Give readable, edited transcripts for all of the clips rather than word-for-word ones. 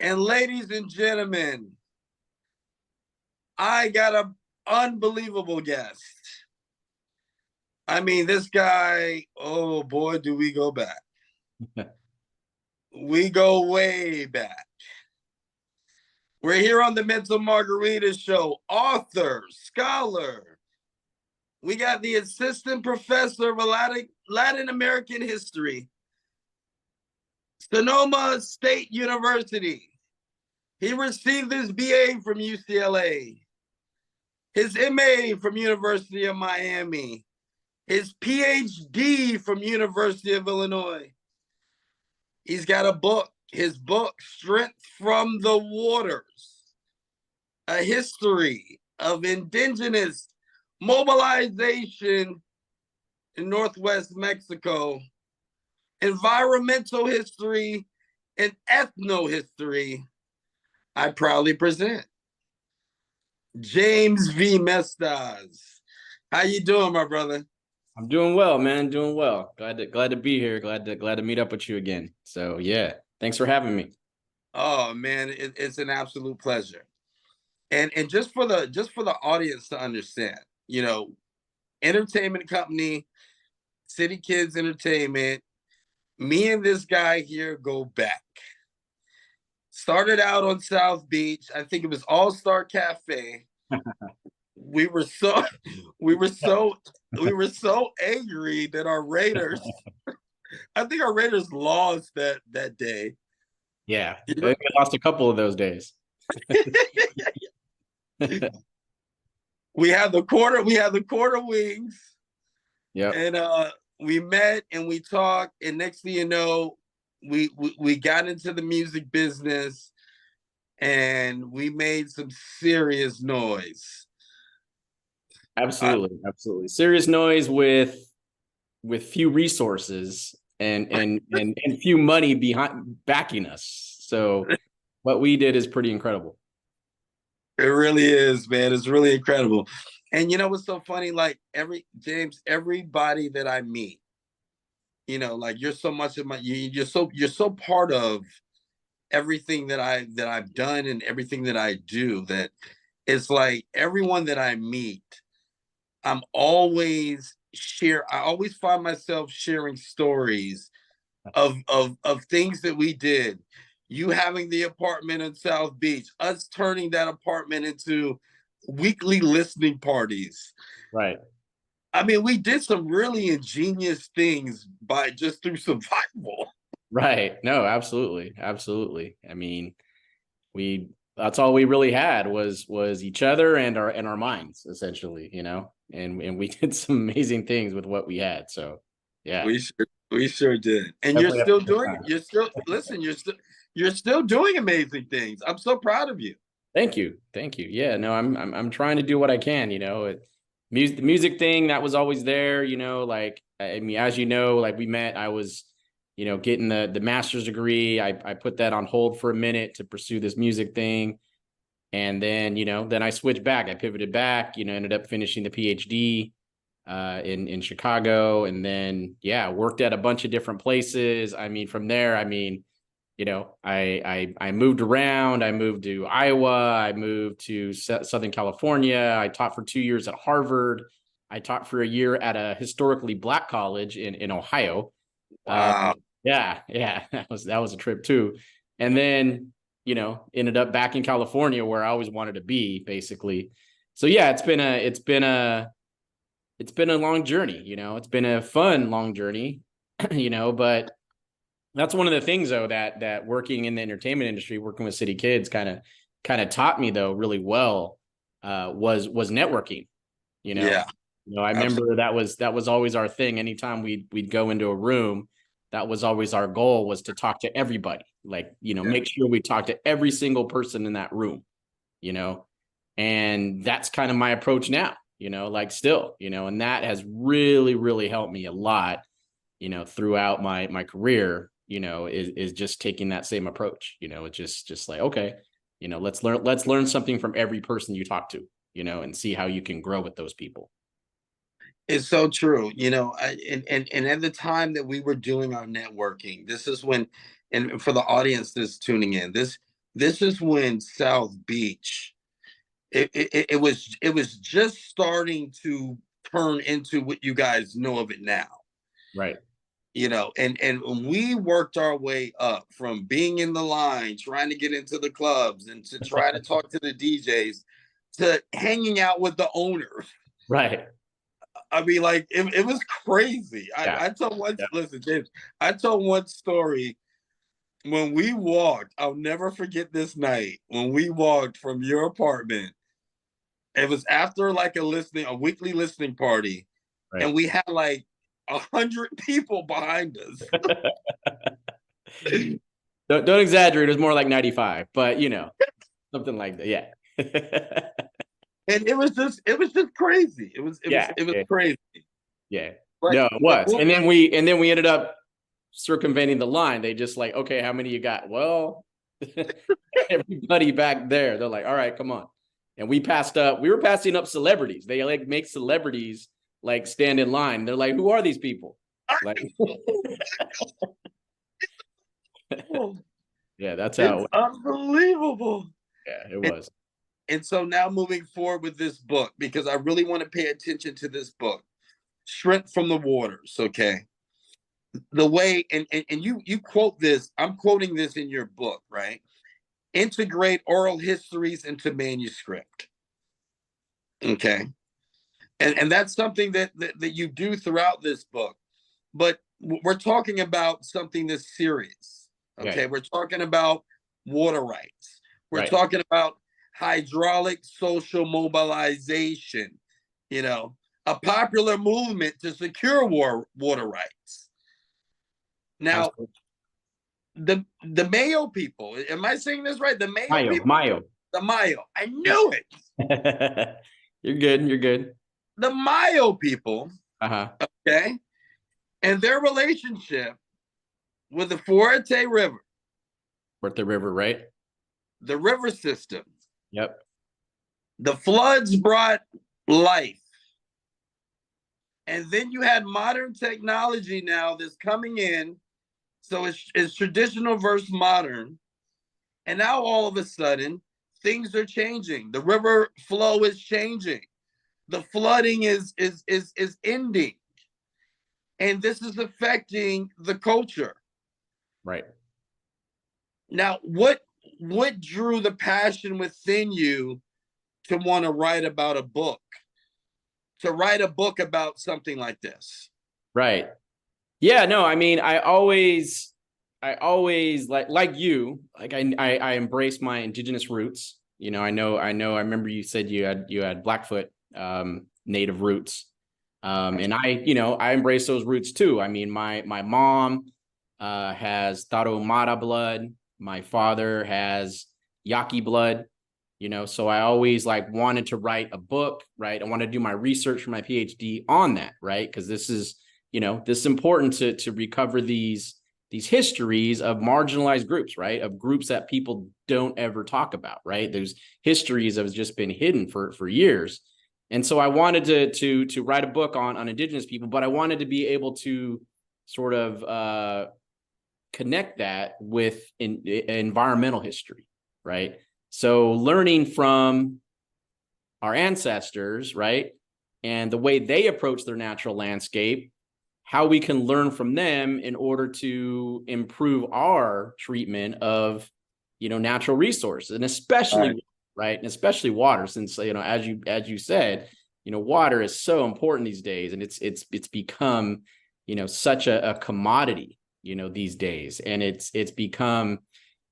And ladies and gentlemen, I got an unbelievable guest. I mean, this guy, oh boy, do we go back. We go way back. We're here on the Mental Margarita Show. Author, scholar. We got the assistant professor of Latin American history, Sonoma State University. He received his BA from UCLA, his MA from University of Miami, his PhD from University of Illinois. He's got a book, his book, Strength from the Waters, a history of indigenous mobilization in Northwest Mexico, environmental history, and ethnohistory. I proudly present James V. Mestas. How you doing, my brother? I'm doing well, man. Doing well. Glad to be here. Glad to meet up with you again. So yeah, thanks for having me. Oh man, it's an absolute pleasure. And just for the audience to understand, entertainment company, City Kids Entertainment. Me and this guy here go back. Started out on South Beach. I think it was All Star Cafe. we were so angry that our Raiders. I think our Raiders lost that day. Yeah, we lost a couple of those days. We had the quarter wings. Yeah, and we met and we talked, and next thing you know, we got into the music business, and we made some serious noise. absolutely. Serious noise with few resources and few money behind backing us. So what we did is pretty incredible. It really is, man. It's really incredible. And you know what's so funny? Like everybody that I meet, like you're so much of my you're so part of everything that I've done and everything that I do, that it's like everyone that I meet, I always find myself sharing stories of things that we did. You having the apartment in South Beach, us turning that apartment into weekly listening parties. Right. I mean, we did some really ingenious things through survival. Right. No, absolutely. I mean, that's all we really had was each other and our minds, essentially, and we did some amazing things with what we had. So yeah, we sure did. And you're still doing it. You're still doing amazing things. I'm so proud of you. Thank you. Yeah, no, I'm trying to do what I can, the music thing that was always there, like, I mean, as like we met, I was, getting the master's degree. I put that on hold for a minute to pursue this music thing. And then, then I switched back. I pivoted back, ended up finishing the PhD in Chicago. And then, yeah, worked at a bunch of different places. I mean, from there, I moved around. I moved to Iowa. I moved to Southern California. I taught for 2 years at Harvard. I taught for a year at a historically Black college in Ohio. Wow. Yeah, that was a trip too. And then, ended up back in California, where I always wanted to be, basically. So yeah, it's been a long journey. It's been a fun long journey. But that's one of the things, though, that working in the entertainment industry, working with City Kids, kind of taught me, though, really well, was networking. Yeah. I remember that was always our thing. Anytime we'd go into a room, that was always our goal, was to talk to everybody. Like, make sure we talk to every single person in that room. And that's kind of my approach now. Like still, and that has really, really helped me a lot. Throughout my career, is just taking that same approach. It's just like, okay, let's learn something from every person you talk to, and see how you can grow with those people. It's so true. And at the time that we were doing our networking, this is when, and for the audience that's tuning in, this This is when South Beach, it was just starting to turn into what you guys know of it now. Right. And we worked our way up from being in the line, trying to get into the clubs and to try to talk to the DJs, to hanging out with the owners. Right. I mean, like it was crazy. Yeah. I told one, Yeah. listen, James, I told one story when we walked. I'll never forget this night when we walked from your apartment. It was after like a weekly listening party, Right. and we had like 100 people behind us. Don't exaggerate. It was more like 95, but something like that. Yeah. And it was just crazy. It was it was Yeah. it was Yeah. crazy. Yeah. But No, it was. And then we ended up circumventing the line. They just like, okay, how many you got? Well, everybody back there. They're like, all right, come on. And we were passing up celebrities. They like make celebrities like stand in line. They're like, who are these people? Like, yeah, that's how it It's went. unbelievable. Yeah, it And, was. and so now moving forward with this book, because I really want to pay attention to this book, Strength from the Waters. Okay. The way and you quote this, I'm quoting this in your book, right? Integrate oral histories into manuscript. Okay. And that's something that you do throughout this book. But we're talking about something that's serious. Okay. Okay. We're talking about water rights. We're Right. talking about hydraulic social mobilization, you know, a popular movement to secure water rights. Now, Absolutely. the Mayo people, am I saying this right? The Mayo Mayo. people, Mayo. the Mayo. I knew it. You're good. You're good. The Mayo people, Uh-huh. okay, and their relationship with the Fuerte River, Worth the river, right? the river system. Yep. The floods brought life. And then you had modern technology now that's coming in. So it's traditional versus modern. And now all of a sudden, things are changing. The river flow is changing. The flooding is ending. And this is affecting the culture. Right. Now, what drew the passion within you to want to write about a book? To write a book about something like this? Right. Yeah, no, I mean, I always like you, like I embrace my indigenous roots. I remember you said you had Blackfoot native roots. And I embrace those roots too. I mean, my mom has Tarahumara blood, my father has Yaqui blood, so I always like wanted to write a book, right? I want to do my research for my PhD on that, right? Because this is important to recover these histories of marginalized groups, right? Of groups that people don't ever talk about, right? There's histories that have just been hidden for years. And so I wanted to write a book on indigenous people, but I wanted to be able to sort of connect that with environmental history, right? So learning from our ancestors, right? And the way they approach their natural landscape, how we can learn from them in order to improve our treatment of, natural resources, and especially, right. And especially water, since, as you said, water is so important these days, and it's become, such a commodity, these days. And it's become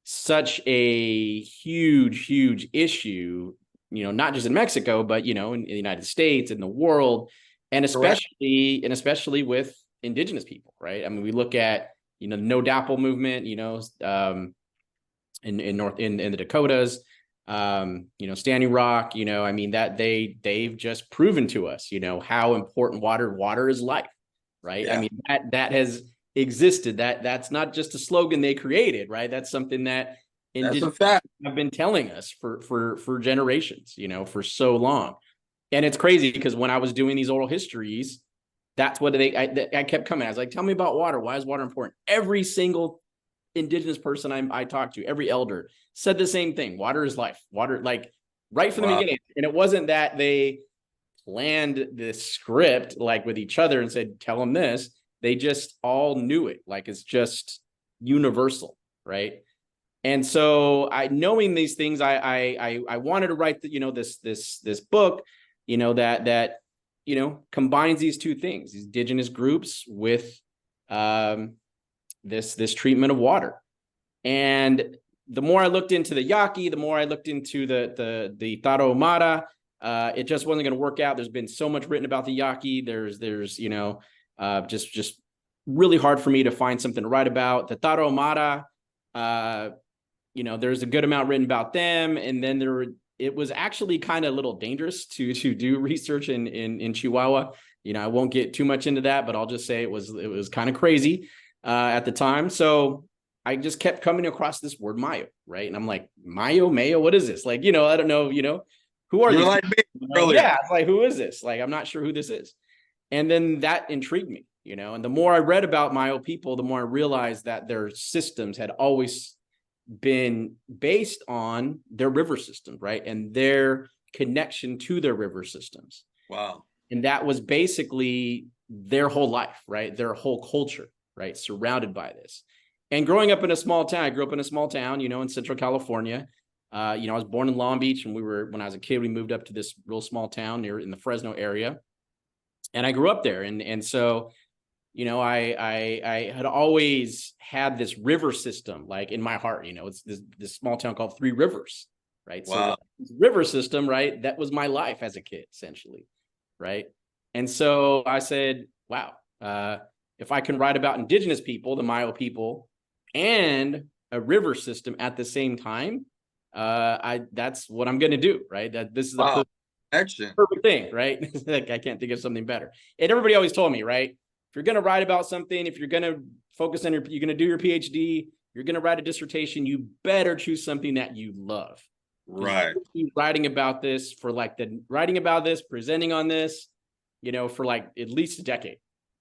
such a huge issue, not just in Mexico, but, in the United States, in the world, and Correct. especially with indigenous people, right? I mean, we look at, the No DAPL movement, in the Dakotas, Standing Rock, I mean, that they've just proven to us, how important water is life, right? Yeah. I mean, that has existed. That's not just a slogan they created, right? That's something that That's a indigenous fact. have been telling us for generations, for so long. And it's crazy because when I was doing these oral histories, that's what I kept coming. I was like, tell me about water. Why is water important? Every single indigenous person I talked to, every elder said the same thing. Water is life. Water, like right from the beginning. And it wasn't that they planned this script like with each other and said, tell them this. They just all knew it. Like it's just universal, right? And so knowing these things, I wanted to write this book, that combines these two things, these indigenous groups with this treatment of water. And the more I looked into the Yaqui, the more I looked into the Tarahumara, it just wasn't going to work out. There's been so much written about the Yaqui. There's just really hard for me to find something to write about. The Tarahumara, there's a good amount written about them. And then it was actually kind of a little dangerous to do research in Chihuahua. I won't get too much into that, but I'll just say it was kind of crazy at the time. So I just kept coming across this word Mayo, right? And I'm like, Mayo, what is this? Like, I don't know, who are these? Like me earlier. Yeah, it's like, who is this? Like, I'm not sure who this is. And then that intrigued me, and the more I read about Mayo people, the more I realized that their systems had always been based on their river systems, right? And their connection to their river systems. Wow. And that was basically their whole life, right? Their whole culture, right? Surrounded by this. And growing up in a small town, I grew up in a small town, in Central California. I was born in Long Beach, and when I was a kid, we moved up to this real small town in the Fresno area. And I grew up there. And so, I had always had this river system, like in my heart, it's this small town called Three Rivers, right? Wow. So this river system, right? That was my life as a kid, essentially. Right. And so I said, wow, if I can write about indigenous people, the Mayo people, and a river system at the same time, that's what I'm going to do. Right. That this is the perfect thing. Right. Like, I can't think of something better. And everybody always told me, right, if you're going to write about something, if you're going to focus on you're going to do your PhD, you're going to write a dissertation, you better choose something that you love. Right. Writing about this, presenting on this, for like at least a decade,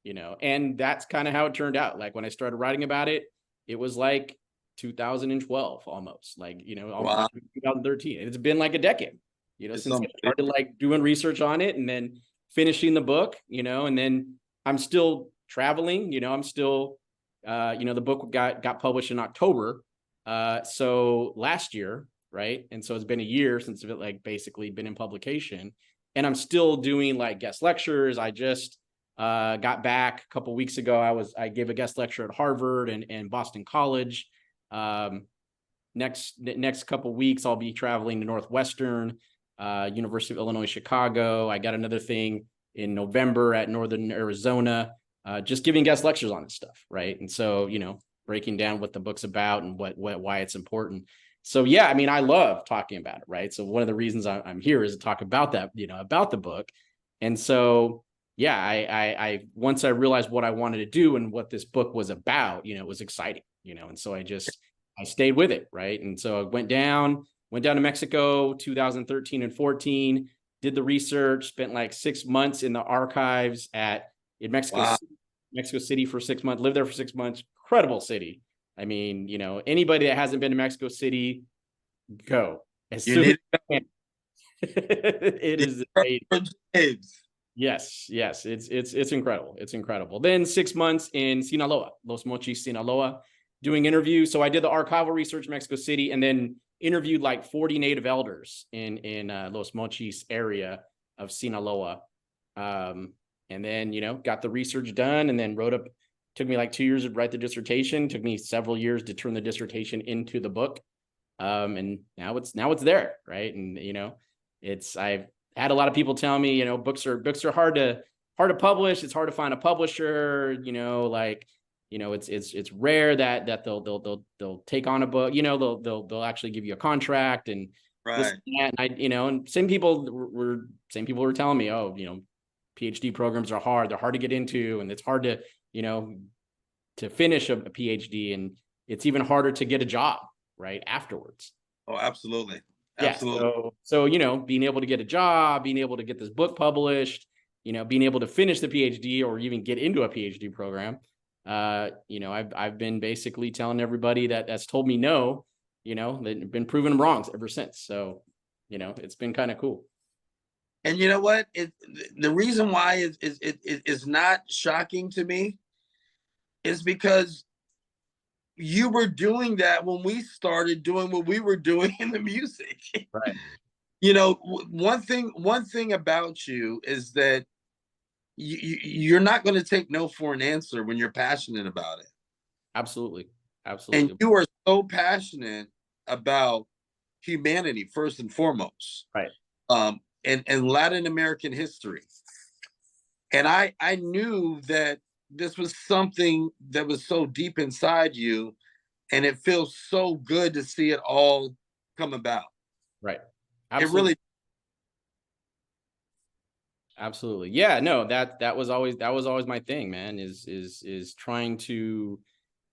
and that's kind of how it turned out. Like when I started writing about it, it was like 2012 almost, like, almost 2013. It's been like a decade, since I started like doing research on it and then finishing the book, and then I'm still traveling, I'm still, the book got published in October. So last year, right? And so it's been a year since it like basically been in publication, and I'm still doing like guest lectures. I just got back a couple of weeks ago. I gave a guest lecture at Harvard and Boston College. Next couple of weeks, I'll be traveling to Northwestern, University of Illinois, Chicago. I got another thing in November at Northern Arizona, just giving guest lectures on this stuff, right? And so, breaking down what the book's about and why it's important. So, yeah, I mean, I love talking about it, right? So one of the reasons I'm here is to talk about that, about the book. And so, yeah, I once I realized what I wanted to do and what this book was about, it was exciting, and so I stayed with it, right? And so I went down to Mexico, 2013 and 14, did the research, spent like 6 months in the archives in Mexico City for 6 months, lived there for 6 months. Incredible city. I mean, anybody that hasn't been to Mexico City, go. As soon as it is amazing. Yes, it's incredible. It's incredible. Then 6 months in Sinaloa, Los Mochis, Sinaloa, doing interviews. So I did the archival research in Mexico City, and then interviewed like 40 native elders in Los Mochis area of Sinaloa. And then, got the research done, and then wrote up. Took me like 2 years to write the dissertation. Took me several years to turn the dissertation into the book. And now it's there, right? And I've had a lot of people tell me, books are hard to publish. It's hard to find a publisher. It's rare that they'll take on a book. They'll actually give you a contract and this and that. And and same people were telling me, oh, PhD programs are hard. They're hard to get into, and it's hard to to finish a PhD, and it's even harder to get a job right afterwards. Oh, absolutely. Absolutely. Yeah, so being able to get a job, being able to get this book published, being able to finish the PhD or even get into a PhD program, you know, I've been basically telling everybody that's told me no, you know, that been proven them wrong ever since. So, you know, it's been kind of cool. And you know what? The reason why is not shocking to me is because you were doing that when we started doing what we were doing in the music. Right. You know, one thing about you is that you're not going to take no for an answer when you're passionate about it. Absolutely. And Absolutely. you are so passionate about humanity first and foremost, Right. and Latin American history. And I knew that this was something that was so deep inside you, and it feels so good to see it all come about. Right. It Absolutely. really. Absolutely. Yeah, no, that was always my thing, man, is trying to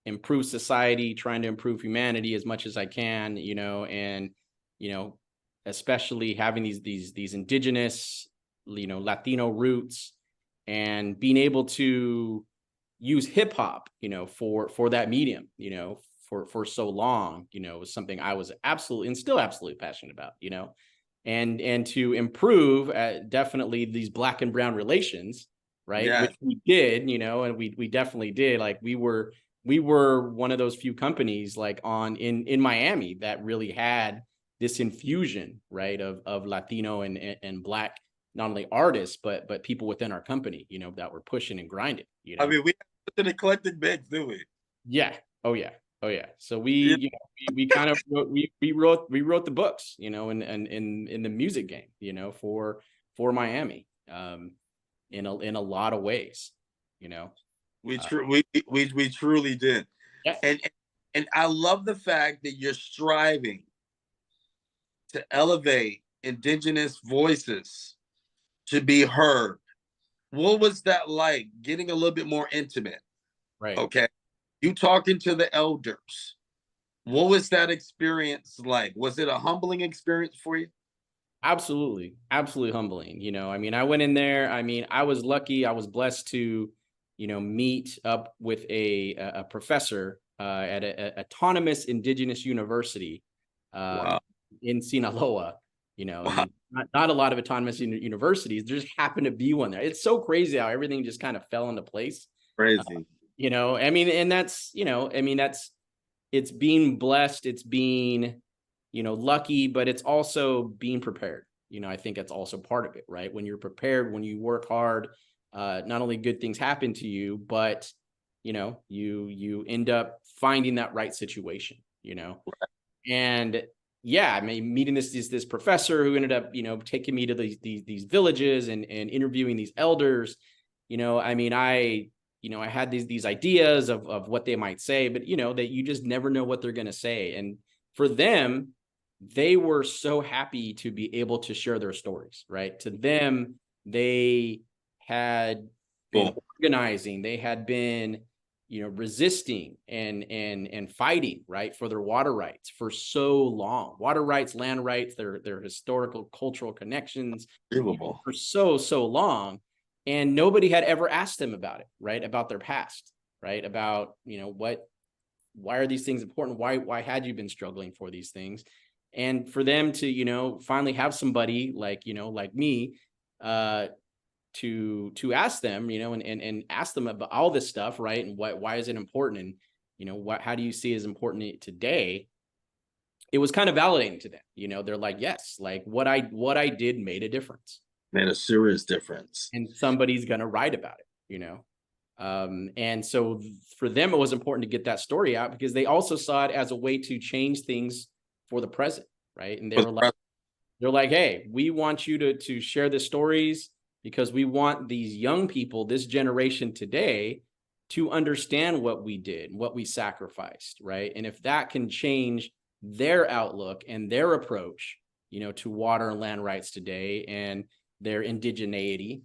improve society, trying to improve humanity as much as I can, you know, and you know, especially having these indigenous, you know, Latino roots and being able to use hip hop, you know, for that medium, you know, for so long, you know, was something I was absolutely and still absolutely passionate about, you know, and to improve definitely these black and brown relations, right? Yeah. Which we did, you know, and we definitely did. Like we were one of those few companies like on in Miami that really had this infusion, right, of Latino and black not only artists but people within our company, you know, that were pushing and grinding, you I know. mean, we have such an eclectic mix, do we? Yeah. Oh yeah. Oh yeah. So Yeah. you know, we kind of we wrote the books, you know, in the music game, you know, for Miami, in a lot of ways, you know. We Uh, tr- we truly did. yeah. And I love the fact that you're striving to elevate indigenous voices to be heard. What was that like getting a little bit more intimate? Right. Okay. You talking to the elders. What was that experience like? Was it a humbling experience for you? Absolutely. Absolutely humbling. You know, I mean, I went in there. I mean, I was lucky. I was blessed to, you know, meet up with a professor at a autonomous indigenous university um, Wow. in Sinaloa. You know, I Wow. mean, not a lot of autonomous universities. There just happened to be one there. It's so crazy how everything just kind of fell into place. Uh, Crazy. you know, I mean, and that's, you know, I mean, it's being blessed, it's being, you know, lucky, but it's also being prepared. You know, I think that's also part of it, right? When you're prepared, when you work hard, not only good things happen to you, but you know, you end up finding that right situation, you know. And yeah, I mean, meeting this professor who ended up, you know, taking me to these villages and interviewing these elders. You know, I mean, you know, I had these ideas of what they might say, but you know, that you just never know what they're going to say. And for them, they were so happy to be able to share their stories, right? To them, they had been Cool. organizing, they had been, you know, resisting and fighting, right, for their water rights for so long. Water rights, land rights, their historical cultural connections, you know, Unbelievable. for so long, and nobody had ever asked them about it, right, about their past, right, about, you know, why are these things important, why had you been struggling for these things. And for them to, you know, finally have somebody like, you know, like me, uh to ask them, you know, and ask them about all this stuff, right? And why is it important? And you know, how do you see as important today? It was kind of validating to them. You know, they're like, yes, like what I did made a difference, Made a serious difference. and somebody's gonna write about it. You know, and so for them, it was important to get that story out because they also saw it as a way to change things for the present, right? And they're like, hey, we want you to share the stories because we want these young people, this generation today, to understand what we did, what we sacrificed, right? And if that can change their outlook and their approach, you know, to water and land rights today and their indigeneity,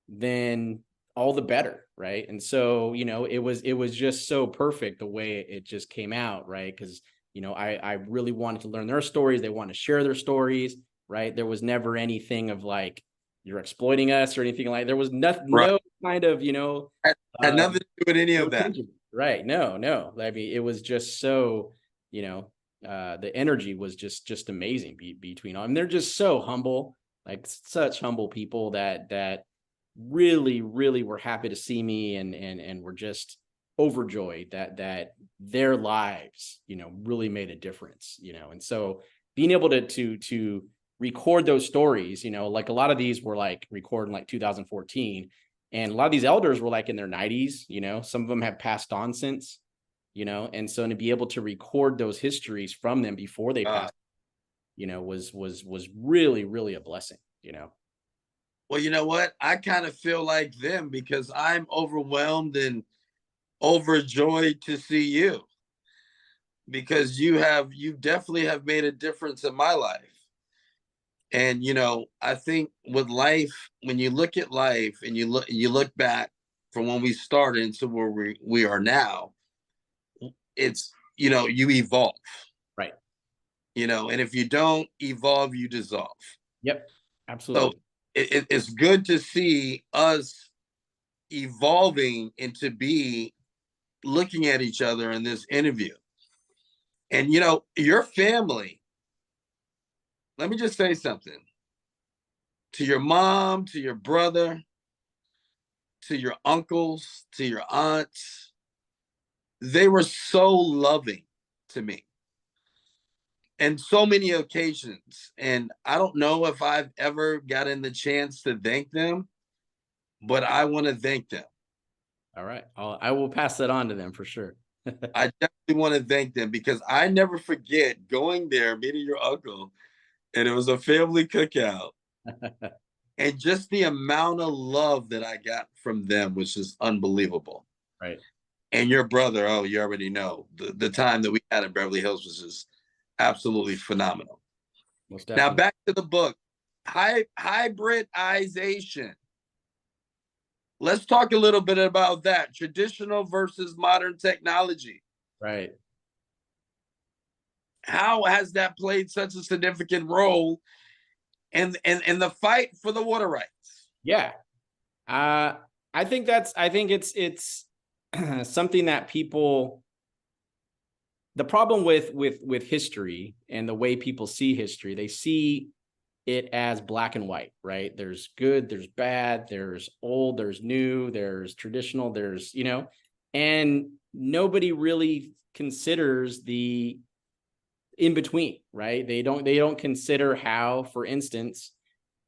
then all the better, right? And so, you know, it was just so perfect the way it just came out, right? Because you know, I really wanted to learn their stories. They want to share their stories, right? There was never anything of like you're exploiting us or anything like. There was Right. no kind of, you know. Had nothing to do with any No of that. tension. Right. No, no. I mean, it was just so, the energy was just amazing between all. And they're just so humble, like such humble people that really, really were happy to see me and were just overjoyed that their lives, really made a difference, And so being able to record those stories, like a lot of these were like recorded in like 2014. And a lot of these elders were like in their 90s, some of them have passed on since, and so to be able to record those histories from them before they Uh, passed, was really, really a blessing. well, you know what? I kind of feel like them because I'm overwhelmed and overjoyed to see you because you definitely have made a difference in my life. And I think with life, when you look at life and you look back from when we started to where we are now, it's you evolve, Right. and if you don't evolve, you dissolve. Yep. So Absolutely. it's good to see us evolving and to be looking at each other in this interview. And your family, let me just say something to your mom, to your brother, to your uncles, to your aunts. They were so loving to me and so many occasions. And I don't know if I've ever gotten the chance to thank them, but I want to thank them. All right. I will pass that on to them for sure. I definitely want to thank them because I never forget going there, meeting your uncle, and it was a family cookout. And just the amount of love that I got from them was just unbelievable. Right. And your brother, oh, you already know the time that we had in Beverly Hills was just absolutely phenomenal. Most Now definitely. back to the book, hybridization. Let's talk a little bit about that. Traditional versus modern technology. Right. How has that played such a significant role in the fight for the water rights? Yeah. Uh, I think it's something that people, the problem with history and the way people see history, they see it as black and white, right? There's good, there's bad, there's old, there's new, there's traditional, and nobody really considers the in between, right? They don't consider how, for instance,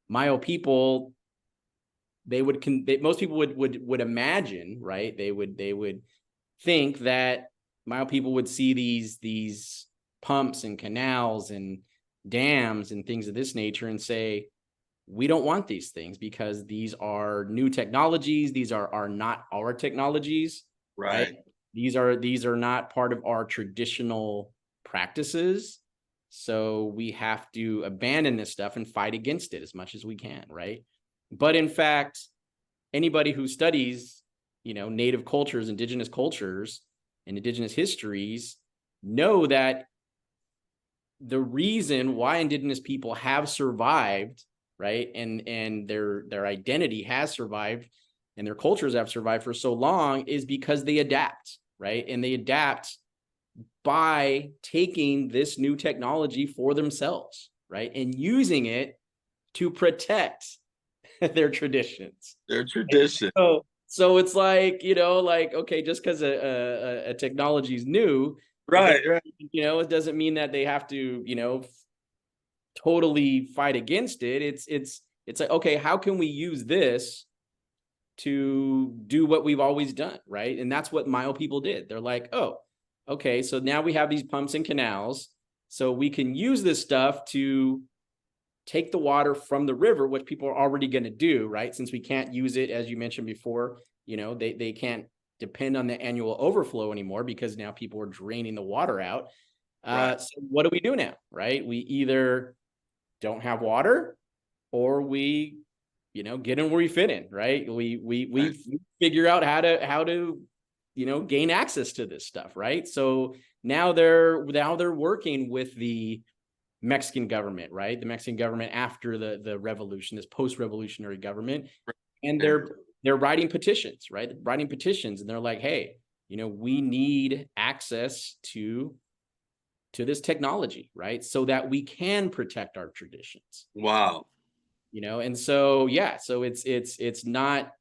Mayo people, most people would imagine, right? They would think that Mayo people would see these pumps and canals and dams and things of this nature and say, we don't want these things because these are new technologies. These are not our technologies, right? Right. These are not part of our traditional practices. So we have to abandon this stuff and fight against it as much as we can, right? But in fact, anybody who studies, native cultures, indigenous cultures, and indigenous histories know that the reason why indigenous people have survived, right, and their identity has survived and their cultures have survived for so long is because they adapt, right? And they adapt by taking this new technology for themselves, right, and using it to protect their traditions. Their tradition. So it's like, like, okay, just because a technology is new, it Right, doesn't, right. it doesn't mean that they have to, totally fight against it. It's like, okay, how can we use this to do what we've always done, right? And that's what Mayo people did. They're like, oh, okay, so now we have these pumps and canals, so we can use this stuff to take the water from the river, which people are already going to do, right? Since we can't use it, as you mentioned before, they can't depend on the annual overflow anymore because now people are draining the water out. Right. So what do we do now, right? We either don't have water or we, get in where we fit in, right? We figure out how to gain access to this stuff, right? So now they're working with the Mexican government, right? The Mexican government after the revolution, this post-revolutionary government, and Right. they're writing petitions, right? Writing petitions, and they're like, hey, we need access to this technology, right? So that we can protect our traditions. Wow. And so, yeah, so it's not,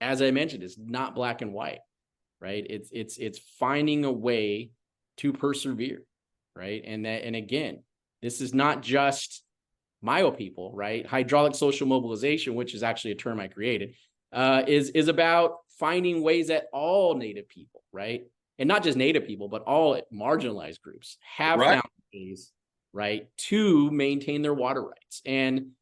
as I mentioned, it's not black and white, right? It's finding a way to persevere, right? And again, this is not just Myo people, right? Hydraulic social mobilization, which is actually a term I created, is about finding ways that all Native people, right? And not just Native people, but all marginalized groups have Right. found ways, right, to maintain their water rights. And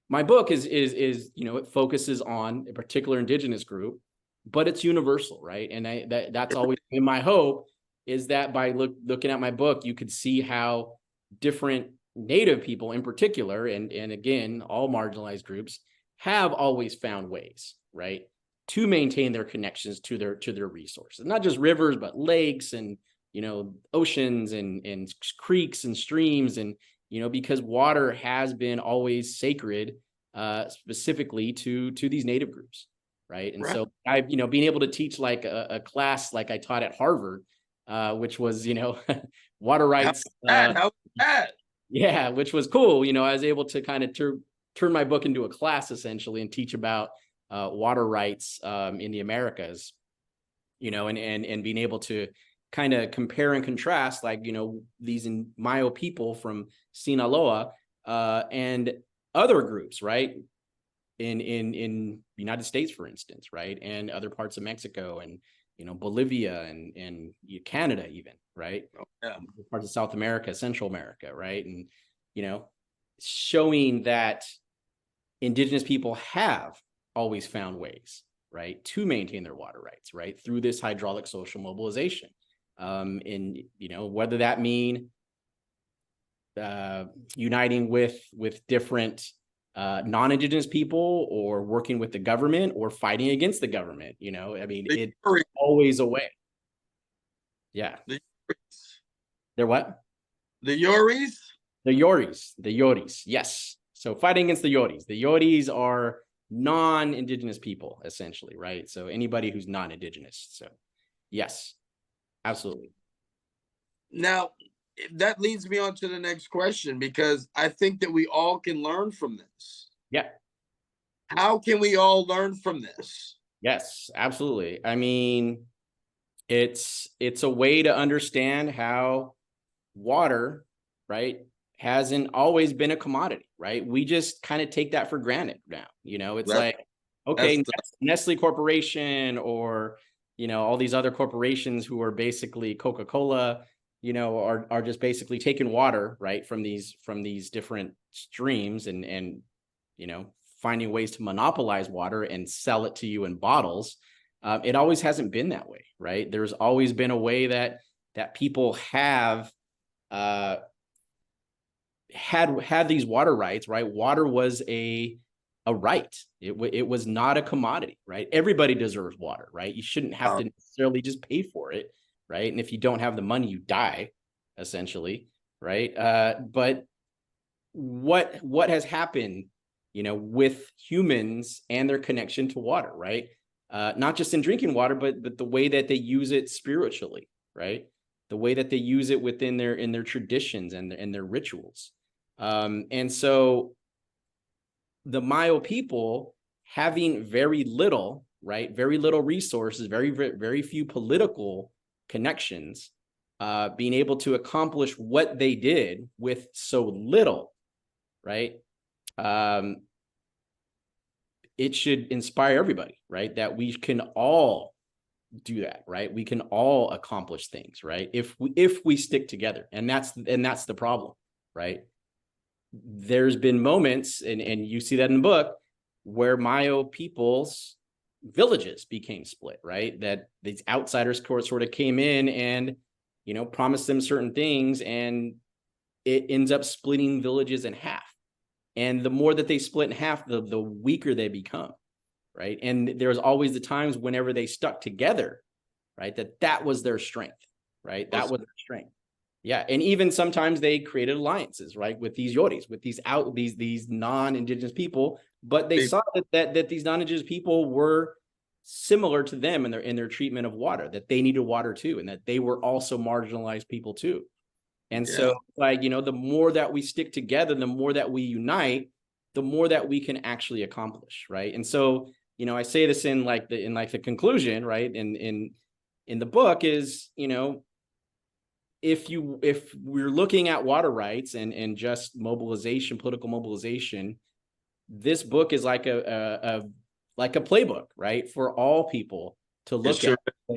my book is it focuses on a particular indigenous group, but it's universal, right? And that's always been my hope, is that by looking at my book, you could see how different Native people in particular, and again, all marginalized groups, have always found ways, right, to maintain their connections to their resources, not just rivers, but lakes and oceans and creeks and streams, and because water has been always sacred, specifically to these Native groups, right? And Right. so I've being able to teach like a class like I taught at Harvard, which was water rights. How bad? Yeah, which was cool. I was able to kind of turn my book into a class essentially and teach about water rights in the Americas, and being able to kind of compare and contrast, like, these Mayo people from Sinaloa and other groups, right? In United States, for instance, right? And other parts of Mexico and, Bolivia and Canada even, right? Oh, yeah. Parts of South America, Central America, right? And, showing that indigenous people have always found ways, right, to maintain their water rights, right, through this hydraulic social mobilization. And, whether that mean uniting with different non-indigenous people, or working with the government, or fighting against the government, I mean, The it's Yoris. always a way. Yeah. The, They're what? the Yoris. The Yoris. Yes. So fighting against the Yoris. The Yoris are non-indigenous people, essentially, right? So anybody who's non-indigenous. So yes, absolutely. Now, that leads me on to the next question, because I think that we all can learn from this. Yeah. How can we all learn from this? Yes, absolutely. I mean, it's a way to understand how water, right, hasn't always been a commodity, right? We just kind of take that for granted now. It's That, like, okay, the, Nestle Corporation, or all these other corporations who are basically Coca-Cola, are just basically taking water, right, from these different streams, and finding ways to monopolize water and sell it to you in bottles. It always hasn't been that way, right? There's always been a way that people have had these water rights, right? Water was a right. It was not a commodity, right? Everybody deserves water, right? You shouldn't have to necessarily just pay for it, right? And if you don't have the money, you die, essentially, right? But what has happened, with humans and their connection to water, right? Not just in drinking water, but the way that they use it spiritually, right? The way that they use it within their traditions and their rituals. And so the Mayo people, having very little, right, very little resources, very few political connections, being able to accomplish what they did with so little, right? It should inspire everybody, right? That we can all do that, right? We can all accomplish things, right? If we stick together. And that's the problem, right? There's been moments, and you see that in the book, where Mayo people's villages became split, right? That these outsiders sort of came in and, promised them certain things, and it ends up splitting villages in half. And the more that they split in half, the weaker they become, right? And there's always the times whenever they stuck together, right, that was their strength, right? That was their strength. Yeah. And even sometimes they created alliances, right, with these Yoris, with these non-indigenous people, but they saw that these non-indigenous people were similar to them in their treatment of water, that they needed water too, and that they were also marginalized people too. And Yeah. so, like, you know, the more that we stick together, the more that we unite, the more that we can actually accomplish, right? And so, you know, I say this in like the conclusion, right? In the book is, you know, if we're looking at water rights and just mobilization, political mobilization, this book is like a playbook, right, for all people to It look sure. at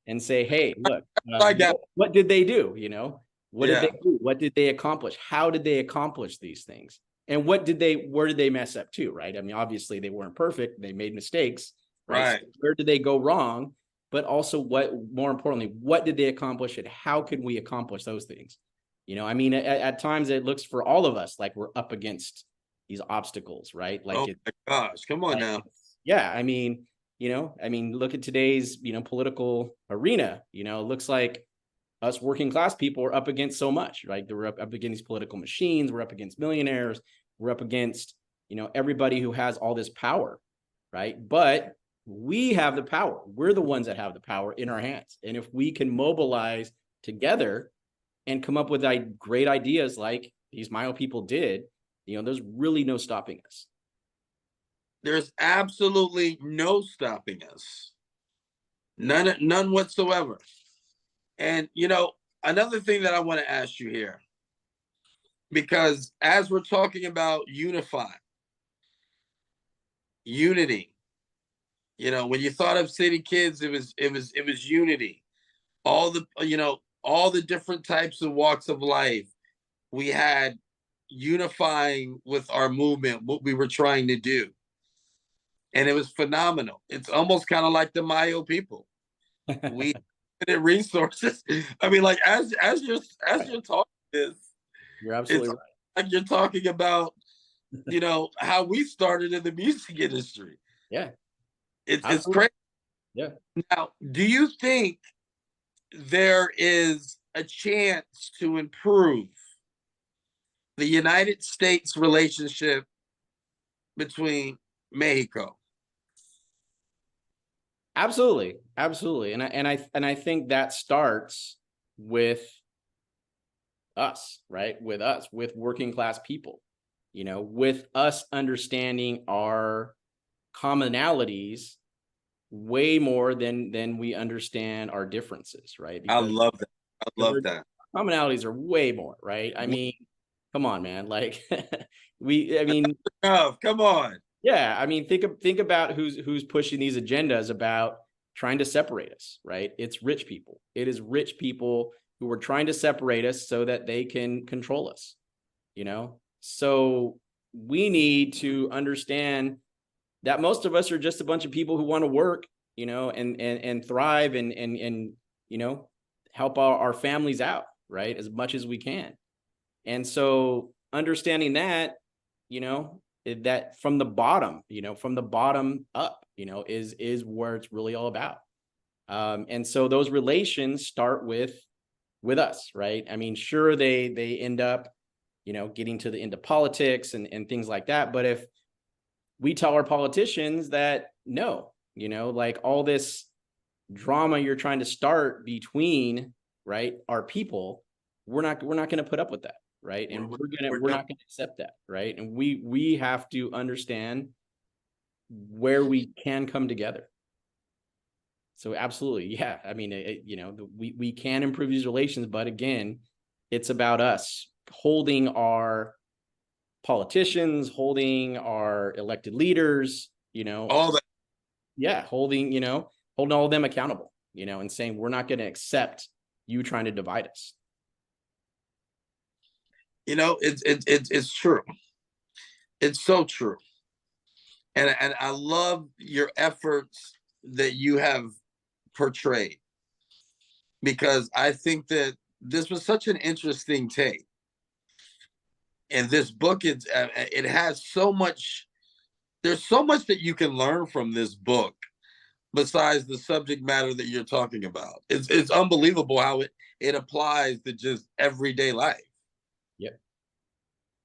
and say, hey, look, I got. what did they do? You know, what did they Yeah. do? What did they accomplish? How did they accomplish these things? And where did they mess up too? Right. I mean, obviously they weren't perfect. They made mistakes, right? So Right. where did they go wrong? But also more importantly, what did they accomplish and how can we accomplish those things? You know, I mean, at times it looks for all of us like we're up against these obstacles, right? Oh my gosh. Come on Like, now. yeah, I mean, you know, I mean, look at today's, you know, political arena. You know, it looks like us working class people are up against so much, right? We're up against these political machines. We're up against millionaires. We're up against, you know, everybody who has all this power, right? But we have the power. We're the ones that have the power in our hands. And if we can mobilize together and come up with great ideas like these Mayo people did, you know, there's really no stopping us. There's absolutely no stopping us. None whatsoever. And you know, another thing that I want to ask you here, because as we're talking about unity, you know, when you thought of City Kids, it was unity. All the all the different types of walks of life we had unifying with our movement, what we were trying to do. And it was phenomenal. It's almost kind of like the Mayo people. We had resources. I mean, like as you're talking this, You're it's absolutely right. like you're talking about, how we started in the music industry. Yeah, It's absolutely. crazy. Yeah. Now, do you think there is a chance to improve the United States relationship between Mexico? Absolutely. Absolutely. And I think that starts with us, right? With us, with working class people, you know, with us understanding our commonalities way more than we understand our differences, right? I Because love that. I love our that. commonalities are way more, right? I mean, come on, man. Like I mean, Come on. yeah, I mean, think about who's pushing these agendas about trying to separate us, right? It's rich people. It is rich people who are trying to separate us so that they can control us, you know? So we need to understand that most of us are just a bunch of people who want to work, you know, and thrive and you know, help our families out, right? As much as we can. And so understanding that, you know, that from the bottom, you know, from the bottom up, you know, is where it's really all about. And so those relations start with us, right? I mean, sure, they end up, you know, getting to the into politics and things like that. But if we tell our politicians that no, you know, like all this drama you're trying to start between, right, our people, we're not going to put up with that, right? We're, And we're, we're done. not going to accept that, right? And we have to understand where we can come together. So absolutely, yeah. I mean, you know, we can improve these relations, but again, it's about us holding our politicians, holding our elected leaders, you know, All that. yeah, holding, you know, holding all of them accountable, you know, and saying we're not going to accept you trying to divide us. It's true. It's so true. And I love your efforts that you have portrayed, because I think that this was such an interesting take. And this book, it has so much. There's so much that you can learn from this book, besides the subject matter that you're talking about. It's unbelievable how it applies to just everyday life. Yep.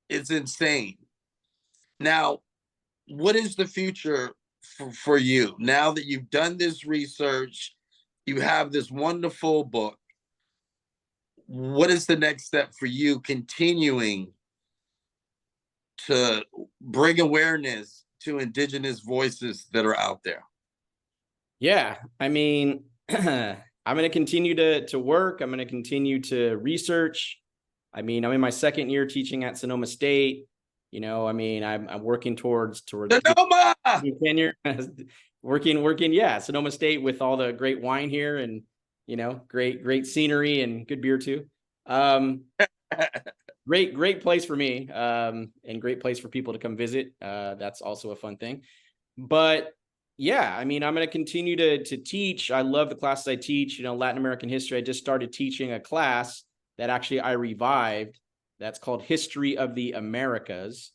It's insane. Now, what is the future for you now that you've done this research, you have this wonderful book? What is the next step for you continuing to bring awareness to indigenous voices that are out there? Yeah, I mean, I'm going to continue to work. I'm going to continue to research. I mean, I'm in my second year teaching at Sonoma State. You know, I mean, I'm working towards Sonoma! tenure, working. Yeah, Sonoma State with all the great wine here, and you know, great scenery and good beer too. Great place for me, and great place for people to come visit. That's also a fun thing. But yeah, I mean, I'm going to continue to teach. I love the classes I teach. You know, Latin American history. I just started teaching a class that actually I revived. That's called History of the Americas,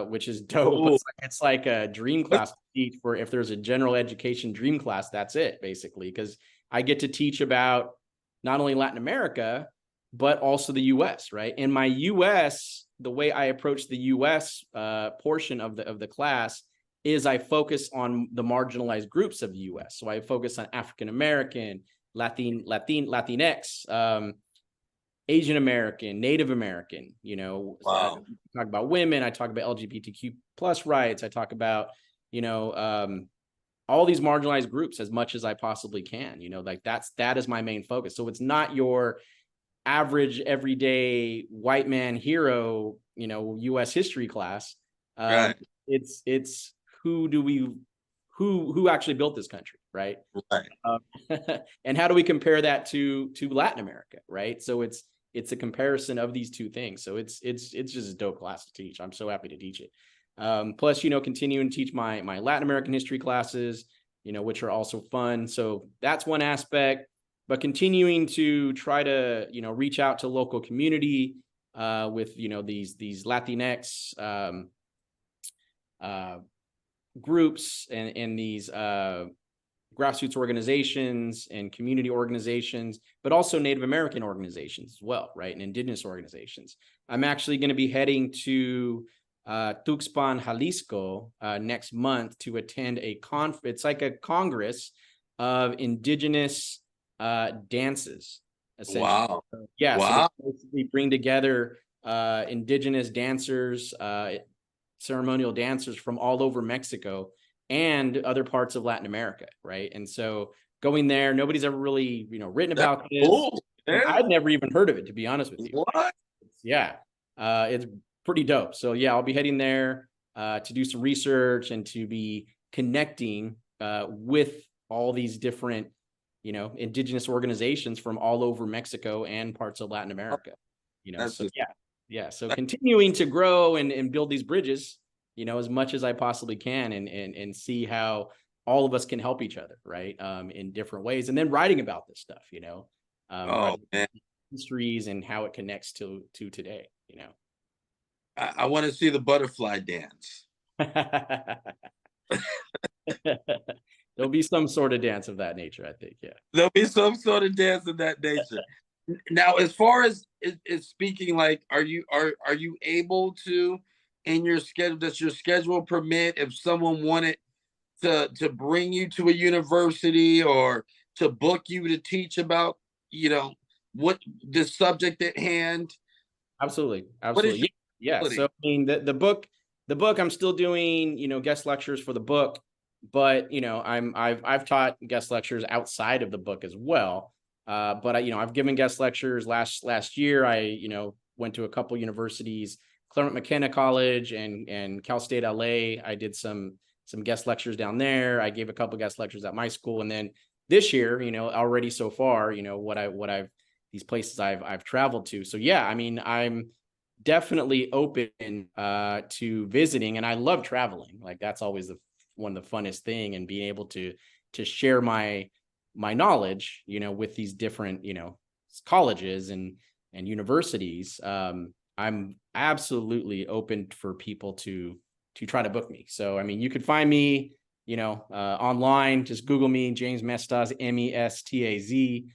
which is dope. It's like a dream class to teach for if there's a general education dream class. That's it, basically, because I get to teach about not only Latin America, but also the U.S., right? In my U.S., the way I approach the U.S. Portion of the class is I focus on the marginalized groups of the U.S. So I focus on African American, Latinx, Asian American, Native American. You know, Wow. I talk about women. I talk about LGBTQ plus rights. I talk about, you know, all these marginalized groups as much as I possibly can. You know, like that is my main focus. So it's not your average everyday white man hero, you know, U.S. history class. Right. It's who actually built this country, right? Right. And how do we compare that to Latin America, right? So it's a comparison of these two things. So it's just a dope class to teach. I'm so happy to teach it. Plus, you know, continuing to teach my Latin American history classes, you know, which are also fun. So that's one aspect. But continuing to try to, you know, reach out to local community with, you know, these Latinx groups and these grassroots organizations and community organizations, but also Native American organizations as well, right? And indigenous organizations. I'm actually going to be heading to Tuxpan, Jalisco next month to attend it's like a congress of indigenous dances, essentially. Wow. Yeah, Wow. so basically bring together indigenous dancers, ceremonial dancers from all over Mexico and other parts of Latin America, right? And so going there, nobody's ever really, you know, written about this. Cool, And man. I'd never even heard of it, to be honest with you. What? Yeah, it's pretty dope. So yeah, I'll be heading there to do some research and to be connecting with all these different, you know, indigenous organizations from all over Mexico and parts of Latin America. You know, so yeah. So continuing to grow and build these bridges, you know, as much as I possibly can, and see how all of us can help each other, right? In different ways, and then writing about this stuff, you know, Oh man, histories and how it connects to today, you know. I want to see the butterfly dance. There'll be some sort of dance of that nature, I think. Yeah, There'll be some sort of dance of that nature. Now, as far as speaking, like, are you able to, in your schedule, does your schedule permit if someone wanted to bring you to a university or to book you to teach about, you know, what the subject at hand? absolutely. What is your Yeah. ability? So I mean, the book, I'm still doing, you know, guest lectures for the book, but you know, I've taught guest lectures outside of the book as well. But you know, I've given guest lectures last year. I, you know, went to a couple universities, Claremont McKenna College and Cal State LA. I did some guest lectures down there. I gave a couple guest lectures at my school, and then this year, you know, already so far, you know, what I've these places I've traveled to. So yeah, I mean, I'm definitely open to visiting, and I love traveling. Like that's always one of the funnest thing, and being able to share my knowledge, you know, with these different, you know, colleges and universities. I'm absolutely open for people to try to book me. So I mean, you could find me, you know, online. Just Google me, James Mestaz, Mestaz.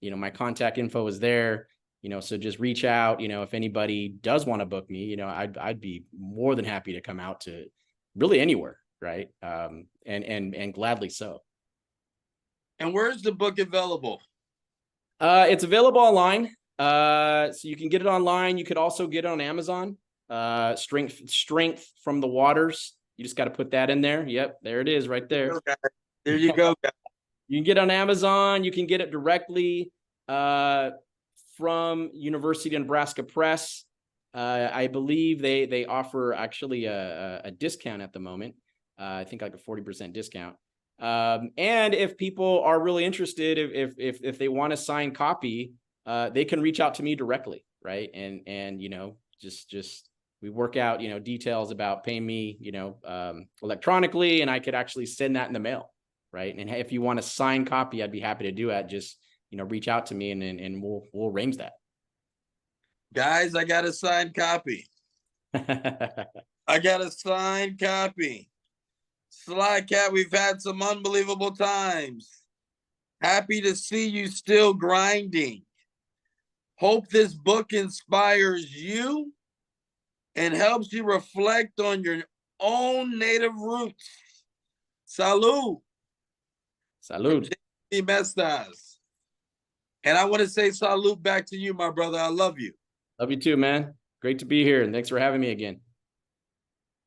You know, my contact info is there. You know, so just reach out. You know, if anybody does want to book me, you know, I'd be more than happy to come out to really anywhere, right? And gladly so. And where's the book available? It's available online. So you can get it online. You could also get it on Amazon. Strength from the Waters. You just got to put that in there. Yep, there it is, right there. There you go, guys. You can get it on Amazon. You can get it directly from University of Nebraska Press. I believe they offer actually a discount at the moment. I think like a 40% discount. And if people are really interested, if they want a signed copy, they can reach out to me directly, right? And just we work out details about paying me electronically, and I could actually send that in the mail, right? And if you want a signed copy, I'd be happy to do it. Just reach out to me, and we'll arrange that. Guys, I got a signed copy. I got a signed copy. Slykat, we've had some unbelievable times. Happy to see you still grinding. Hope this book inspires you and helps you reflect on your own native roots. Salud. Salud. And I want to say salute back to you, my brother. I love you. Love you too, man. Great to be here, and thanks for having me again.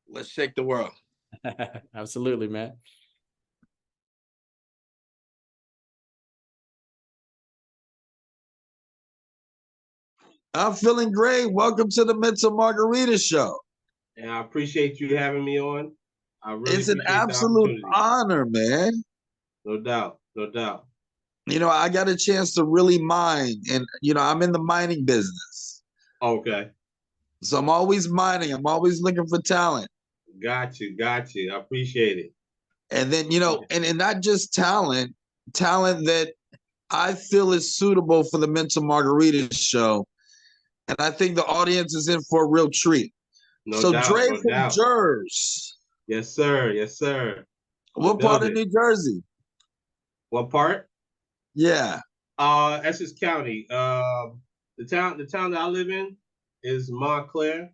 Let's shake the world. Absolutely, man. I'm feeling great. Welcome to the Mental Margarita Show. And I appreciate you having me on. I really it's an appreciate absolute honor, man. No doubt. No doubt. I got a chance to really mine, and I'm in the mining business. Okay. So I'm always mining. I'm always looking for talent. Got you. I appreciate it. And then, and not just talent that I feel is suitable for the Mental Margarita Show. And I think the audience is in for a real treat. No doubt. Dre from Jersey. Yes, sir. Yes, sir. What part of New Jersey? What part? Yeah. Essex County. The town that I live in is Montclair.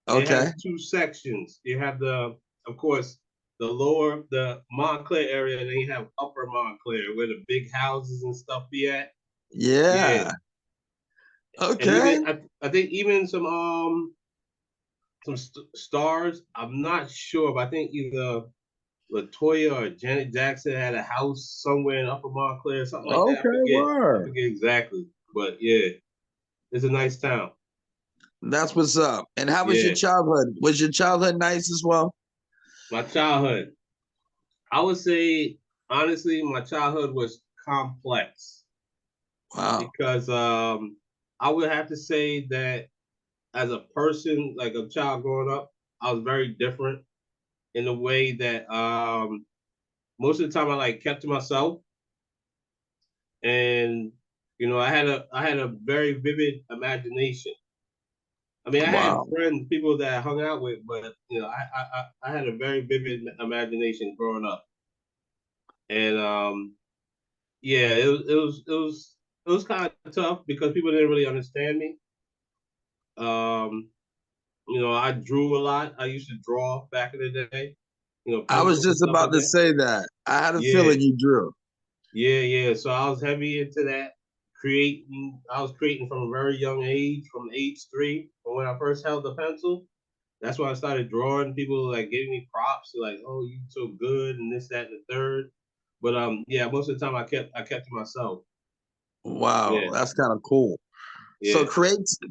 Okay. It has two sections. You have of course, the Montclair area, and then you have Upper Montclair, where the big houses and stuff be at. Yeah. Okay. And even, I think even some stars. I'm not sure, but I think either Latoya or Janet Jackson had a house somewhere in Upper Montclair, something like that. I forget exactly, but yeah, it's a nice town. That's what's up. And how was your childhood? Was your childhood nice as well? My childhood, I would say, honestly, my childhood was complex. Wow. Because I would have to say that as a person, like a child growing up, I was very different in the way that most of the time I kept to myself. And I had a very vivid imagination. I mean, I had friends, people that I hung out with, but I had a very vivid imagination growing up. And yeah, it was kind of tough because people didn't really understand me. I drew a lot. I used to draw back in the day. I was just about to say that. I had a feeling you drew. Yeah. So I was heavy into that. I was creating from a very young age, from age 3. From when I first held the pencil, that's when I started drawing. People giving me props, "Oh, you so good," and this, that, and the third. But yeah, most of the time I kept to myself. Wow, that's kind of cool. Yeah. So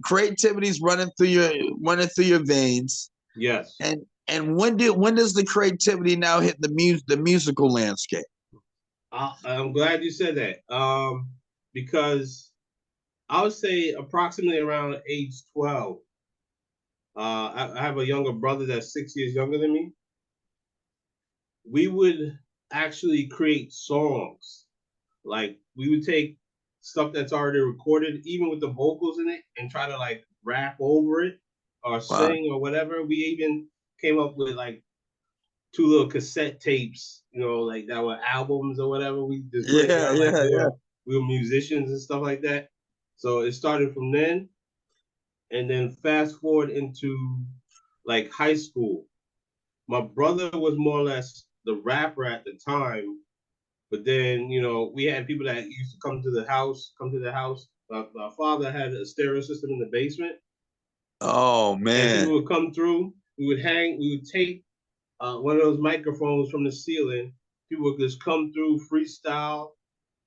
creativity's running through your veins. Yes. And when does the creativity now hit the musical landscape? I'm glad you said that. Because I would say approximately around age 12. I have a younger brother that's 6 years younger than me. We would actually create songs. We would take stuff that's already recorded, even with the vocals in it, and try to rap over it or sing or whatever. We even came up with 2 little cassette tapes, that were albums or whatever. We just put it down we were musicians and stuff like that. So it started from then, and then fast forward into high school. My brother was more or less the rapper at the time, but then we had people that used to come to the house. My father had a stereo system in the basement, Oh and man. people would come through. We would take one of those microphones from the ceiling. People would just come through, freestyle,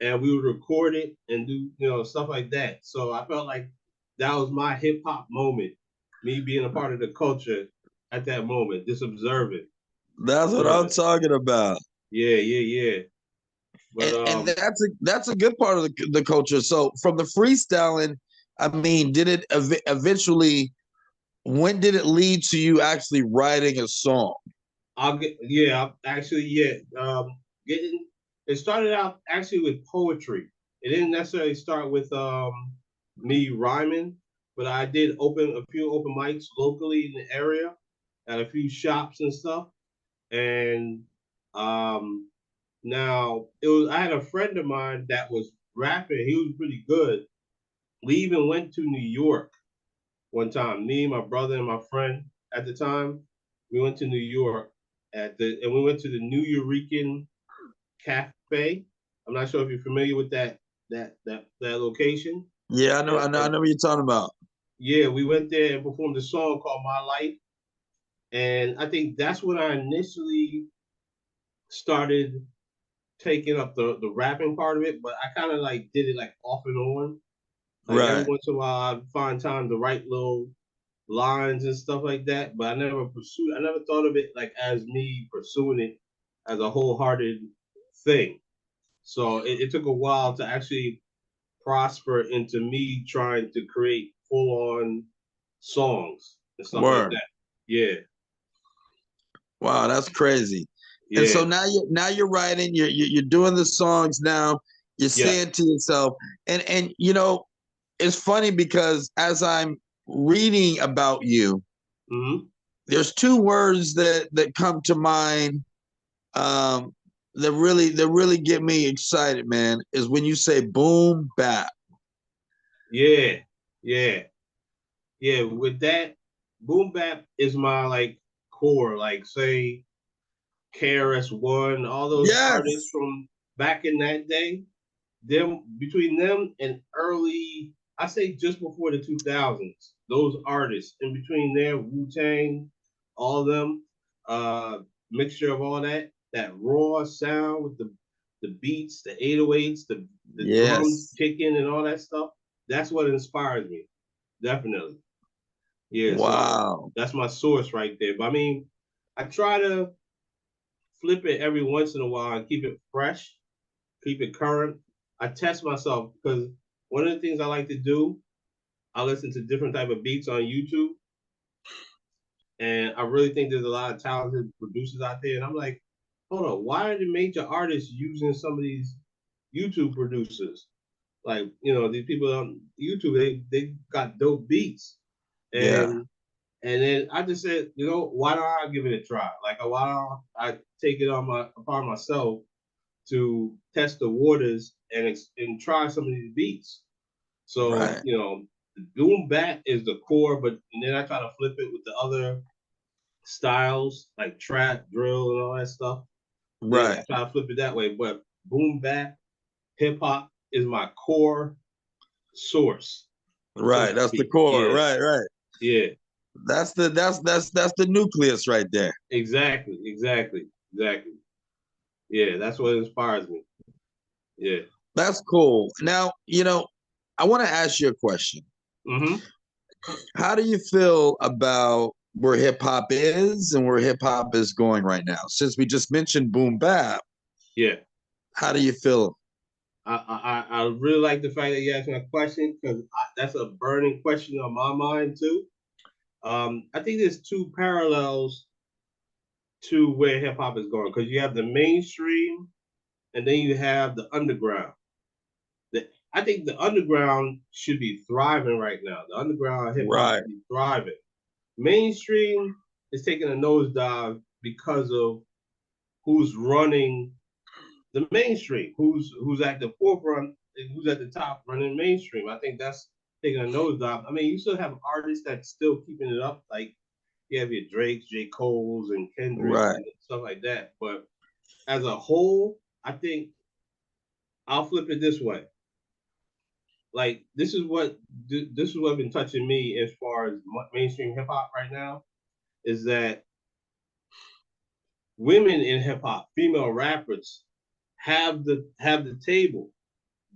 and we would record it and do stuff like that. So I felt like that was my hip hop moment, me being a part of the culture at that moment, just observing. That's what I'm talking about. Yeah, yeah, yeah. But And that's a good part of the culture. So from the freestyling, I mean, did it eventually? When did it lead to you actually writing a song? Actually, yeah. Getting it started out actually with poetry. It didn't necessarily start with me rhyming, but I did open a few open mics locally in the area at a few shops and stuff. And um, now I had a friend of mine that was rapping. He was pretty good. We even went to New York one time. Me, my brother, and my friend at the time, we went to New York and we went to the New Eurekan Cafe. I'm not sure if you're familiar with that location. Yeah, I know, I know what you're talking about. Yeah, we went there and performed a song called My Life. And I think that's when I initially started taking up the rapping part of it, but I kind of like did it like off and on. Like every Right. once in a while I'd find time to write little lines and stuff like that, but I never thought of it like as me pursuing it as a wholehearted thing. So it took a while to actually prosper into me trying to create full on songs and stuff like Word. that. Yeah, Wow, that's crazy. And yeah, so now you're writing, you're doing the songs now. You're yes. saying to yourself, and it's funny because as I'm reading about you, Mm-hmm. there's two words that come to mind um, that really get me excited, man. Is when you say boom bap. Yeah, yeah, yeah. With that, boom bap is my like core. Like say KRS-One, all those artists Yes. from back in that day. Them between them and early, I say just before the 2000s, those artists in between there, Wu-Tang, all of them, mixture of all that raw sound with the beats, the 808s, the drums Yes. kicking and all that stuff. That's what inspires me, definitely. Yeah, so Wow. that's my source right there. But I mean, I try to flip it every once in a while and keep it fresh, keep it current. I test myself because one of the things I like to do, I listen to different type of beats on YouTube, and I really think there's a lot of talented producers out there. And I'm like, hold on, why are the major artists using some of these YouTube producers? Like, these people on YouTube, they got dope beats, Yeah. and then I just said, why don't I give it a try? Like, why don't I take it upon myself to test the waters and try some of these beats. So, Right. the boom bap is the core, but then I try to flip it with the other styles like trap, drill, and all that stuff. Then I Right. try to flip it that way. But boom bap, hip hop is my core source, so Right. to That's the speak. core. Yeah, Right. Right. yeah, That's the nucleus right there. exactly, exactly, exactly. Yeah, that's what inspires me. Yeah. That's cool. Now, I want to ask you a question. Mm-hmm. How do you feel about where hip hop is and where hip hop is going right now? Since we just mentioned boom bap, Yeah. how do you feel? I really like the fact that you asked me a question because that's a burning question on my mind too. I think there's two parallels to where hip hop is going because you have the mainstream and then you have the underground. I think the underground should be thriving right now. The underground hip hop Right. should be thriving. Mainstream is taking a nosedive because of who's running the mainstream, who's at the forefront, and who's at the top running mainstream. I think that's taking a nosedive. I mean, you still have artists that's still keeping it up, like You have your Drakes, J. Cole's, and Kendricks Right. and stuff like that. But as a whole, I think I'll flip it this way. Like this is what been touching me as far as mainstream hip hop right now is that women in hip hop, female rappers, have the table,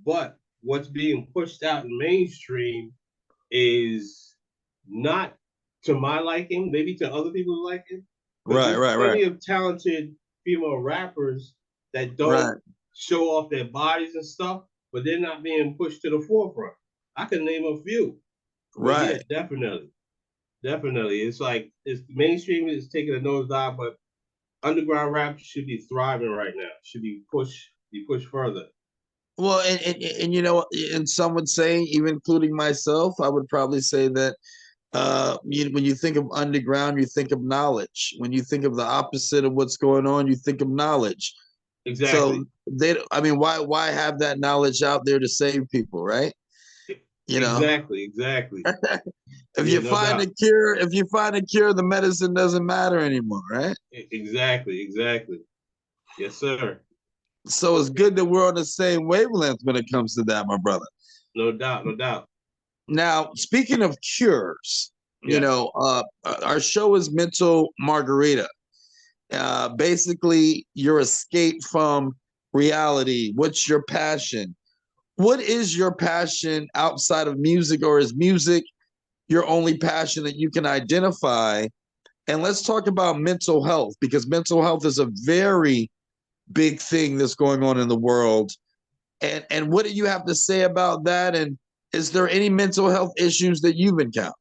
but what's being pushed out in mainstream is not to my liking, maybe to other people's liking, because Right. there's Right. Right. plenty of talented female rappers that don't Right. show off their bodies and stuff, but they're not being pushed to the forefront. I can name a few, but yeah, Right. definitely, definitely, it's like it's mainstream is taking a nosedive, but underground rap should be thriving right now. Should be pushed further. Well, and you know, and some would say, even including myself, I would probably say that when you think of underground, you think of knowledge. When you think of the opposite of what's going on, you think of knowledge. So Exactly. I mean, why have that knowledge out there to save people, right? You know, Exactly. Exactly. if Yeah, you no find a doubt. cure, the medicine doesn't matter anymore, right? Exactly. Exactly. Yes, sir. So it's good that we're on the same wavelength when it comes to that, my brother. No doubt. No doubt. Now, speaking of cures, Yes. our show is Mental Margarita. Basically, your escape from reality. What's your passion? What is your passion outside of music, or is music your only passion that you can identify? And let's talk about mental health, because mental health is a very big thing that's going on in the world. And what do you have to say about that? And is there any mental health issues that you've encountered?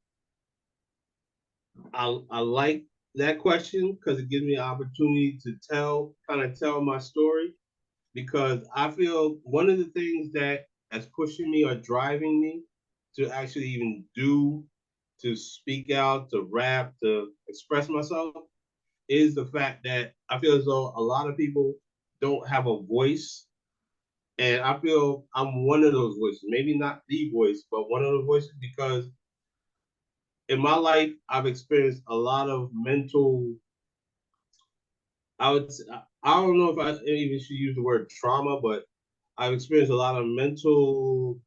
I like that question because it gives me an opportunity to tell my story. Because I feel one of the things that is pushing me or driving me to actually even to speak out, to rap, to express myself is the fact that I feel as though a lot of people don't have a voice. And I feel I'm one of those voices, maybe not the voice, but one of those voices because in my life, I've experienced a lot of mental, I would, I don't know if I even should use the word trauma, but I've experienced a lot of mental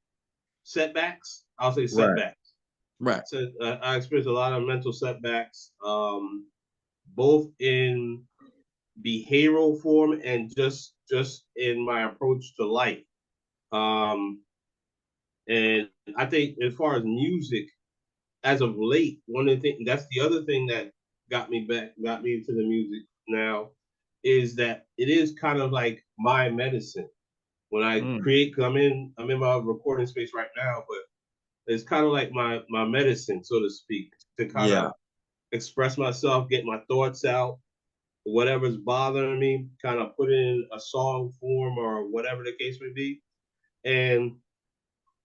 setbacks. I'll say Right, setbacks. right. So I experienced a lot of mental setbacks, both in behavioral form and just in my approach to life. Um, and I think as far as music, as of late, one of the things that's the other thing that got me into the music now, is that it is kind of like my medicine when I Mm, create. Cause I'm in my recording space right now, but it's kind of like my medicine, so to speak, to kind yeah, of express myself, get my thoughts out, whatever's bothering me, kind of put it in a song form or whatever the case may be. And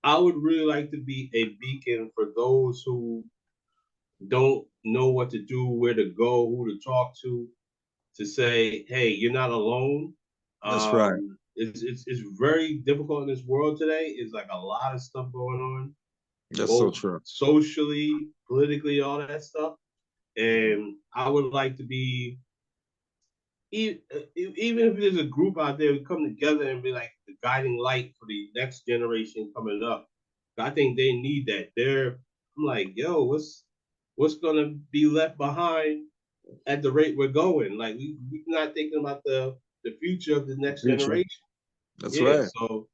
I would really like to be a beacon for those who don't know what to do, where to go, who to talk to say, hey, you're not alone. that's right. It's very difficult in this world today. It's like a lot of stuff going on, That's so both true. socially, politically, all that stuff. And I would like to be, even if there's a group out there who come together and be like the guiding light for the next generation coming up. I think they need that. I'm like, yo, what's gonna be left behind at the rate we're going? Like we're not thinking about the future of the next Future. generation. That's Yeah, right. so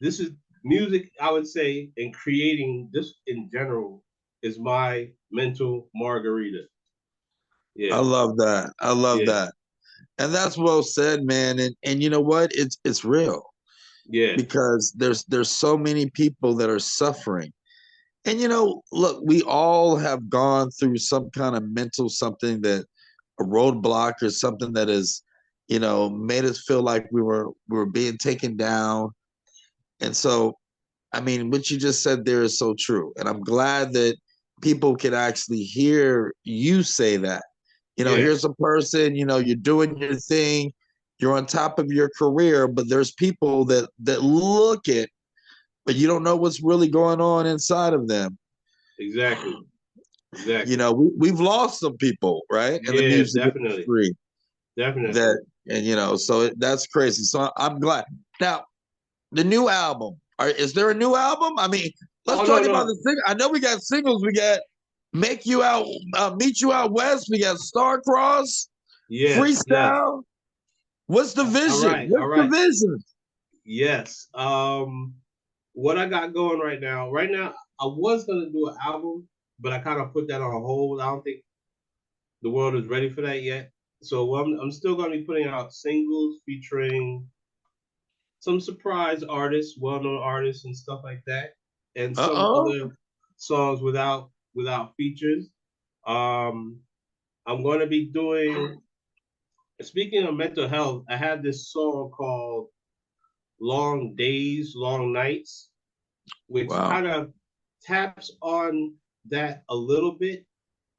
this is music, I would say, and creating this in general is my mental margarita. I Yeah, love that. I love yeah, that. And that's well said, man. And you know what? It's real, yeah, because there's so many people that are suffering. And look, we all have gone through some kind of mental something, that a roadblock or something that is, made us feel like we were being taken down. And so, I mean, what you just said there is so true. And I'm glad that people can actually hear you say that. yeah, Here's a person, you're doing your thing, you're on top of your career, but there's people that look it, but you don't know what's really going on inside of them. exactly. Exactly. You know, we've lost some people, right, in the music industry. Definitely. That, and you know, so that's crazy. So I'm glad. Now, the new album. Is there a new album? I mean, let's talk about the single. I know we got singles. We got Make You Out, Meet You Out West. We got Starcross, Freestyle. Yes. What's the vision? What's the vision? Yes. What I got going right now, I was gonna do an album, but I kind of put that on hold. I don't think the world is ready for that yet. So I'm still gonna be putting out singles featuring some surprise artists, well-known artists and stuff like that, and some other songs without features. I'm going to be doing, speaking of mental health, I had this song called Long Days, Long Nights, which kind of taps on that a little bit.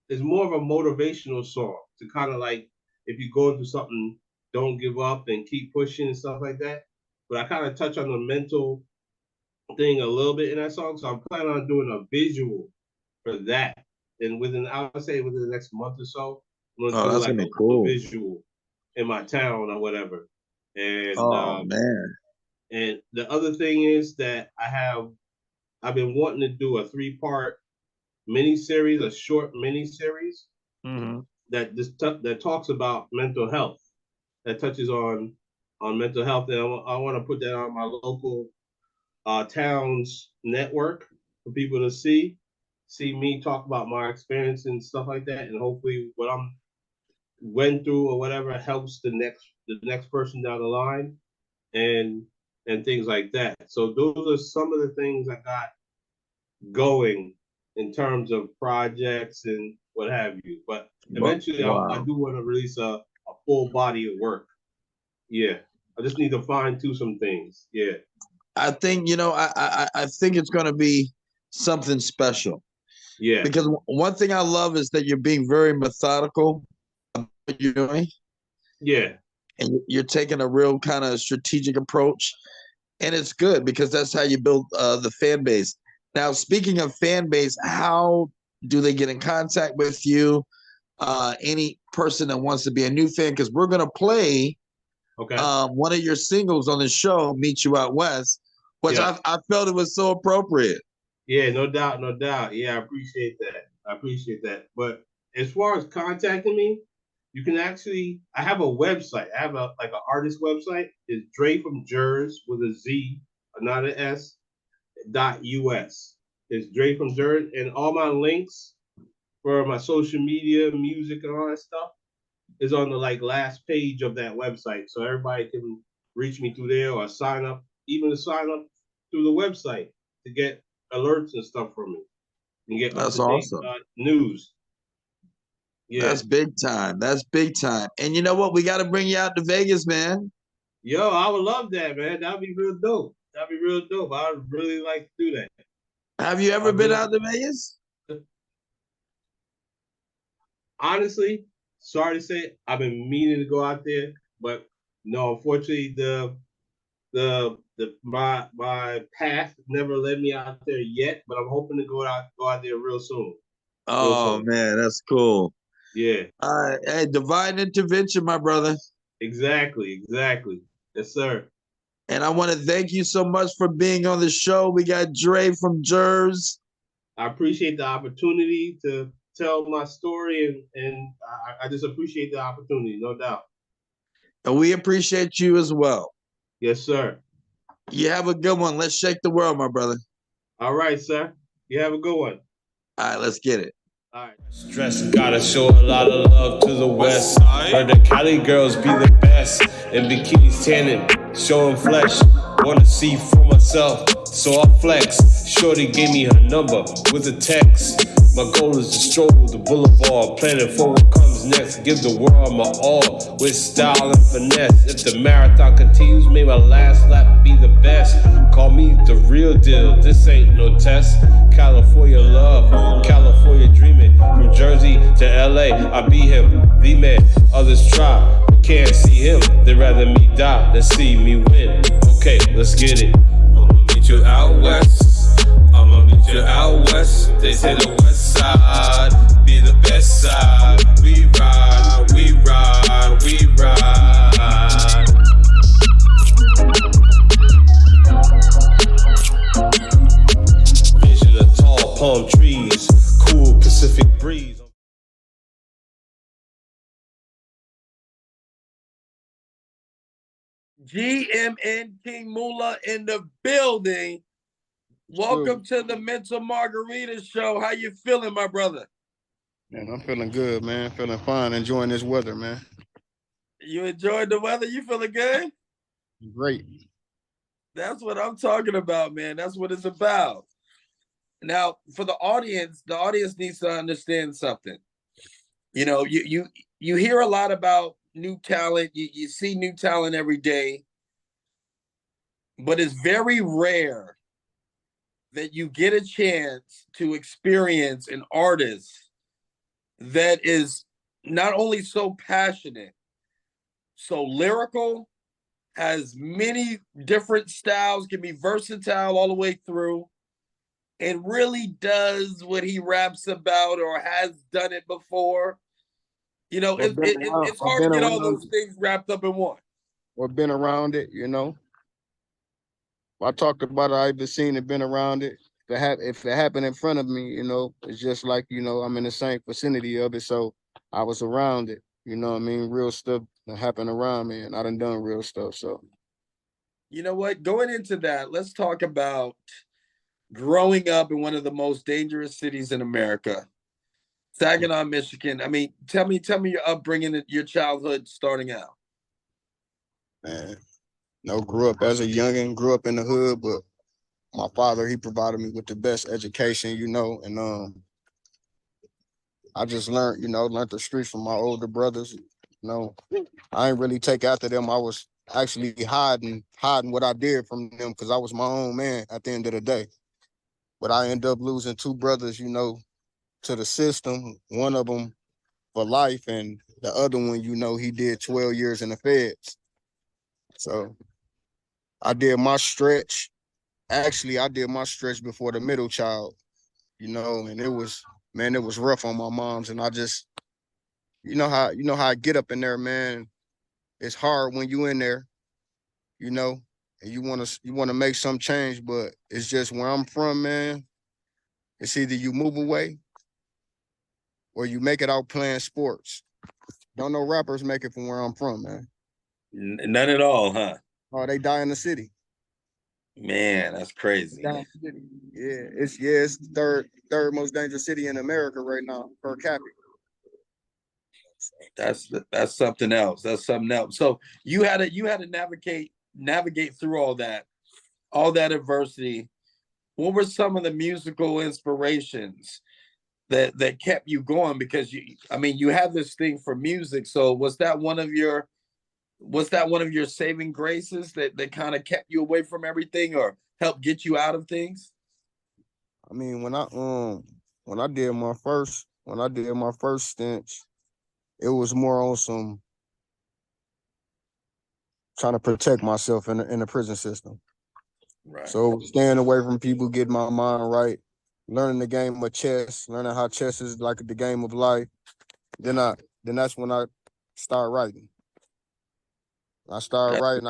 It's more of a motivational song to kind of like, if you go into something, don't give up and keep pushing and stuff like that. But I kind of touch on the mental thing a little bit in that song. So I'm planning on doing a visual for that. And I would say within the next month or so, I'm going to do like a visual in my town or whatever. And man. And the other thing is that I've been wanting to do a 3-part miniseries, a short miniseries that talks about mental health, that touches on mental health. And I want to put that on my local town's network for people to see me talk about my experience and stuff like that. And hopefully what I'm went through or whatever helps the next person down the line and things like that. So those are some of the things I got going in terms of projects and what have you. But eventually I do want to release a full body of work. Yeah. I just need to fine tune some things. Yeah. I think, you know, I think it's going to be something special. Yeah. Because one thing I love is that you're being very methodical about what you're doing. Yeah. And you're taking a real kind of strategic approach. And it's good because that's how you build the fan base. Now, speaking of fan base, how do they get in contact with you? Any person that wants to be a new fan, because we're going to play one of your singles on the show, Meet You Out West, which I felt it was so appropriate. Yeah, no doubt. Yeah, I appreciate that. But as far as contacting me, you can actually, I have a website. I have an artist website. It's Dre from Jers with a Z, not an S, .us. It's Dre from Jers, and all my links for my social media, music, and all that stuff is on the last page of that website. So everybody can reach me through there or sign up through the website to get alerts and stuff from me. And get awesome news. Yeah. That's big time. And you know what? We got to bring you out to Vegas, man. Yo, I would love that, man. That'd be real dope. I would really like to do that. Have you ever been out to Vegas? Honestly, sorry to say, I've been meaning to go out there, but no, unfortunately, my path never led me out there yet. But I'm hoping to go out there real soon. Man, that's cool. Yeah. Hey, divine intervention, my brother. Exactly. Yes, sir. And I want to thank you so much for being on the show. We got Dre from Jers. I appreciate the opportunity to tell my story, and I just appreciate the opportunity, no doubt. And we appreciate you as well. Yes, sir. You have a good one. Let's shake the world, my brother. All right, sir. You have a good one. All right, let's get it. All right. Stress, gotta show a lot of love to the West. Heard the Cali girls be the best. In bikinis tanning, showing flesh. Wanna see for myself, so I flex. Shorty gave me her number with a text. My goal is to stroll the boulevard, planning for what comes next. Give the world my all, with style and finesse. If the marathon continues, may my last lap be the best. Call me the real deal, this ain't no test. California love, California dreaming. From Jersey to LA, I be him, the man. Others try, but can't see him. They'd rather me die than see me win. Okay, let's get it. I'ma meet you out west. They say the west side palm trees, cool Pacific breeze. GMN King Moolah in the building. Welcome to the Mental Margarita Show. How you feeling, my brother? Man, I'm feeling good, man. Feeling fine, enjoying this weather, man. You enjoyed the weather? You feeling good? Great. That's what I'm talking about, man. That's what it's about. Now, for the audience needs to understand something. You know, you hear a lot about new talent. You see new talent every day, but it's very rare that you get a chance to experience an artist that is not only so passionate, so lyrical, has many different styles, can be versatile all the way through, and really does what he raps about or has done it before. You know, it's hard to get all those things wrapped up in one. Or been around it, you know. I talked about it, I've seen it, been around it. If it happened in front of me, you know, it's just like, you know, I'm in the same vicinity of it. So I was around it. You know what I mean? Real stuff that happened around me, and I done real stuff. So you know what? Going into that, let's talk about growing up in one of the most dangerous cities in America, Saginaw, Michigan. I mean, tell me your upbringing, your childhood starting out. man, no, grew up as a youngin', grew up in the hood, but my father, he provided me with the best education, you know, and I just learned the streets from my older brothers. You know, I ain't really take after them. I was actually hiding what I did from them because I was my own man at the end of the day. But I ended up losing two brothers, you know, to the system. One of them for life, and the other one, you know, he did 12 years in the feds. So I did my stretch. Actually, I did my stretch before the middle child, you know, and it was rough on my moms. And I just, you know how I get up in there, man. It's hard when you in there, you know, and you wanna make some change, but it's just where I'm from, man. It's either you move away or you make it out playing sports. Don't know rappers make it from where I'm from, man. None at all, huh? Oh, they die in the city. Man, that's crazy. Yeah, it's the third most dangerous city in America right now per capita. That's something else. That's something else. So you had to navigate through all that adversity. What were some of the musical inspirations that kept you going? Because you have this thing for music. So was that one of your saving graces that kind of kept you away from everything or helped get you out of things? I mean, when I did my first stint, it was more on some trying to protect myself in the prison system. Right. So staying away from people, getting my mind right, learning the game of chess, learning how chess is like the game of life. Then that's when I started writing. I started writing.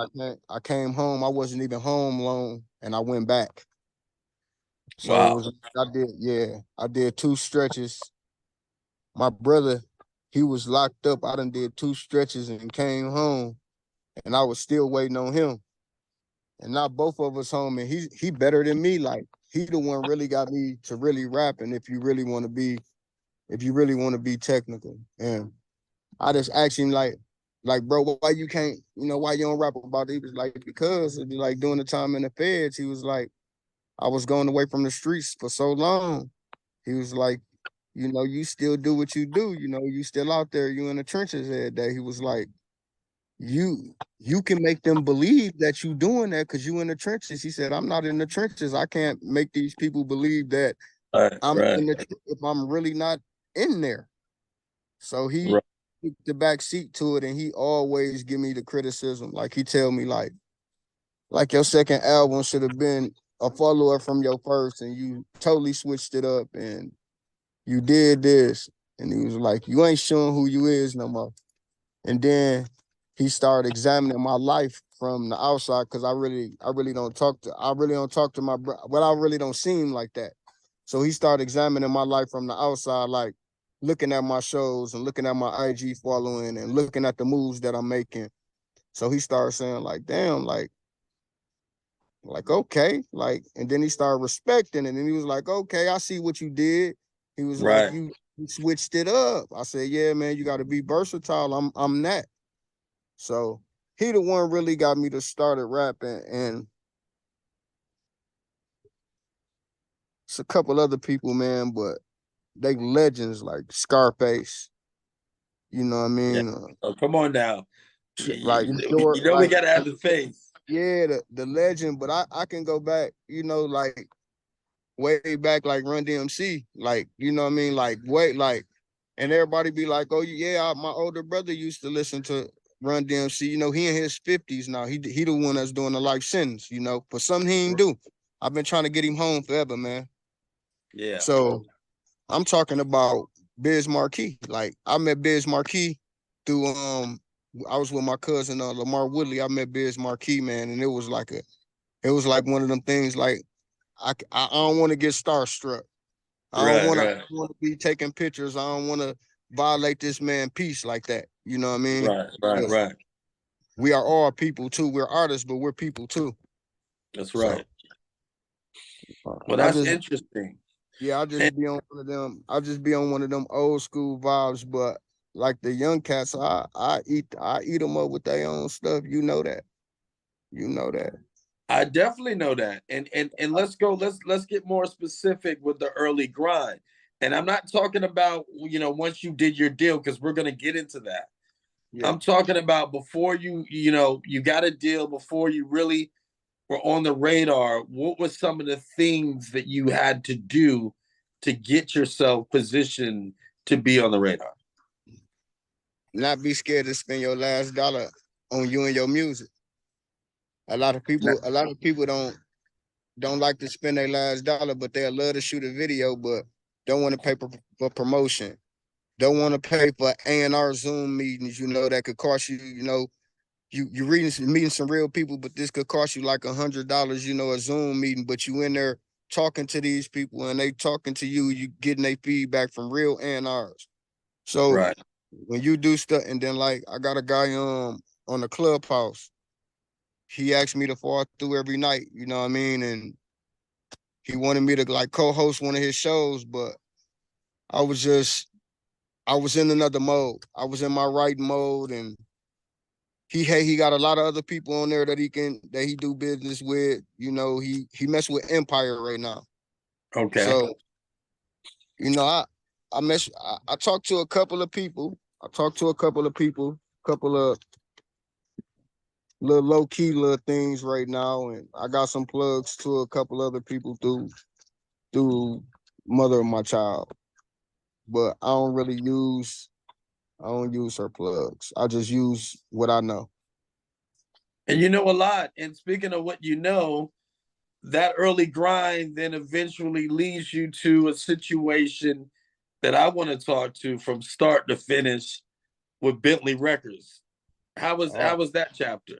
I came home. I wasn't even home long, and I went back. So it Wow. was I did two stretches. My brother, he was locked up. I done did two stretches and came home, and I was still waiting on him. And now both of us home, and he better than me. Like he the one really got me to really rapping. If you really want to be technical, and I just asked him like, bro, why you can't, why you don't rap about it? He was like, because it'd be like during the time in the feds, he was like, I was going away from the streets for so long. He was like, you still do what you do. You still out there. You in the trenches every day. He was like, you can make them believe that you doing that because you in the trenches. He said, I'm not in the trenches. I can't make these people believe that I'm in the if I'm really not in there. So he took the back seat to it, and he always give me the criticism. Like he tell me like your second album should have been a follower from your first, and you totally switched it up, and you did this. And he was like, you ain't showing who you is no more. And then he started examining my life from the outside because I really don't talk to my bro. Well, I really don't seem like that. So he started examining my life from the outside, like looking at my shows and looking at my IG following and looking at the moves that I'm making. So he started saying like, damn, like, okay, like, and then he started respecting it. And he was like, okay, I see what you did. He was like, Right. you switched it up. I said, yeah, man, you got to be versatile. I'm that. So he the one really got me to started rapping, and it's a couple other people, man, but they legends like Scarface. You know what I Yeah. mean? Oh, come on now. Like You know we gotta have the face. yeah, the legend. But I can go back, like way back, like Run DMC, like what I mean, like way like, and everybody be like, oh yeah, my older brother used to listen to Run DMC. He in his 50s now. He the one that's doing the life sentence. For something he ain't do. I've been trying to get him home forever, man. Yeah. So I'm talking about Biz Marquis. Like I met Biz Marquis through I was with my cousin Lamar Woodley. I met Biz Marquis, man, and it was like one of them things like I don't want to get starstruck. I don't want Right. to be taking pictures. I don't want to violate this man peace like that. You know what I mean? Right. We are all people too. We're artists, but we're people too. That's So right. Well, I that's just interesting. yeah, I just be on one of them. I just be on one of them old school vibes, but like the young cats, I eat them up with their own stuff. You know that. You know that. I definitely know that. And let's go, let's get more specific with the early grind. And I'm not talking about, once you did your deal, because we're gonna get into that. Yeah. I'm talking about before you got a deal, before you really were on the radar. What was some of the things that you had to do to get yourself positioned to be on the radar? Not be scared to spend your last dollar on you and your music. A lot of people don't like to spend their last dollar, but they'll love to shoot a video, but don't want to pay for promotion. Don't want to pay for A&R Zoom meetings, that could cost you, you meeting some real people, but this could cost you like $100, a Zoom meeting, but you in there talking to these people and they talking to you, you getting their feedback from real A&Rs. So Right. when you do stuff, and then like I got a guy on the Clubhouse, he asked me to fall through every night, you know what I mean? And he wanted me to like co-host one of his shows, but I was in another mode. I was in my writing mode, and he got a lot of other people on there that he do business with. He mess with Empire right now. Okay. So, I talked to a couple of people. Couple of little low key little things right now, and I got some plugs to a couple other people through mother of my child. But I don't use her plugs. I just use what I know. And you know a lot. And speaking of what you know, that early grind then eventually leads you to a situation that I want to talk to from start to finish with Bentley Records. How was that chapter?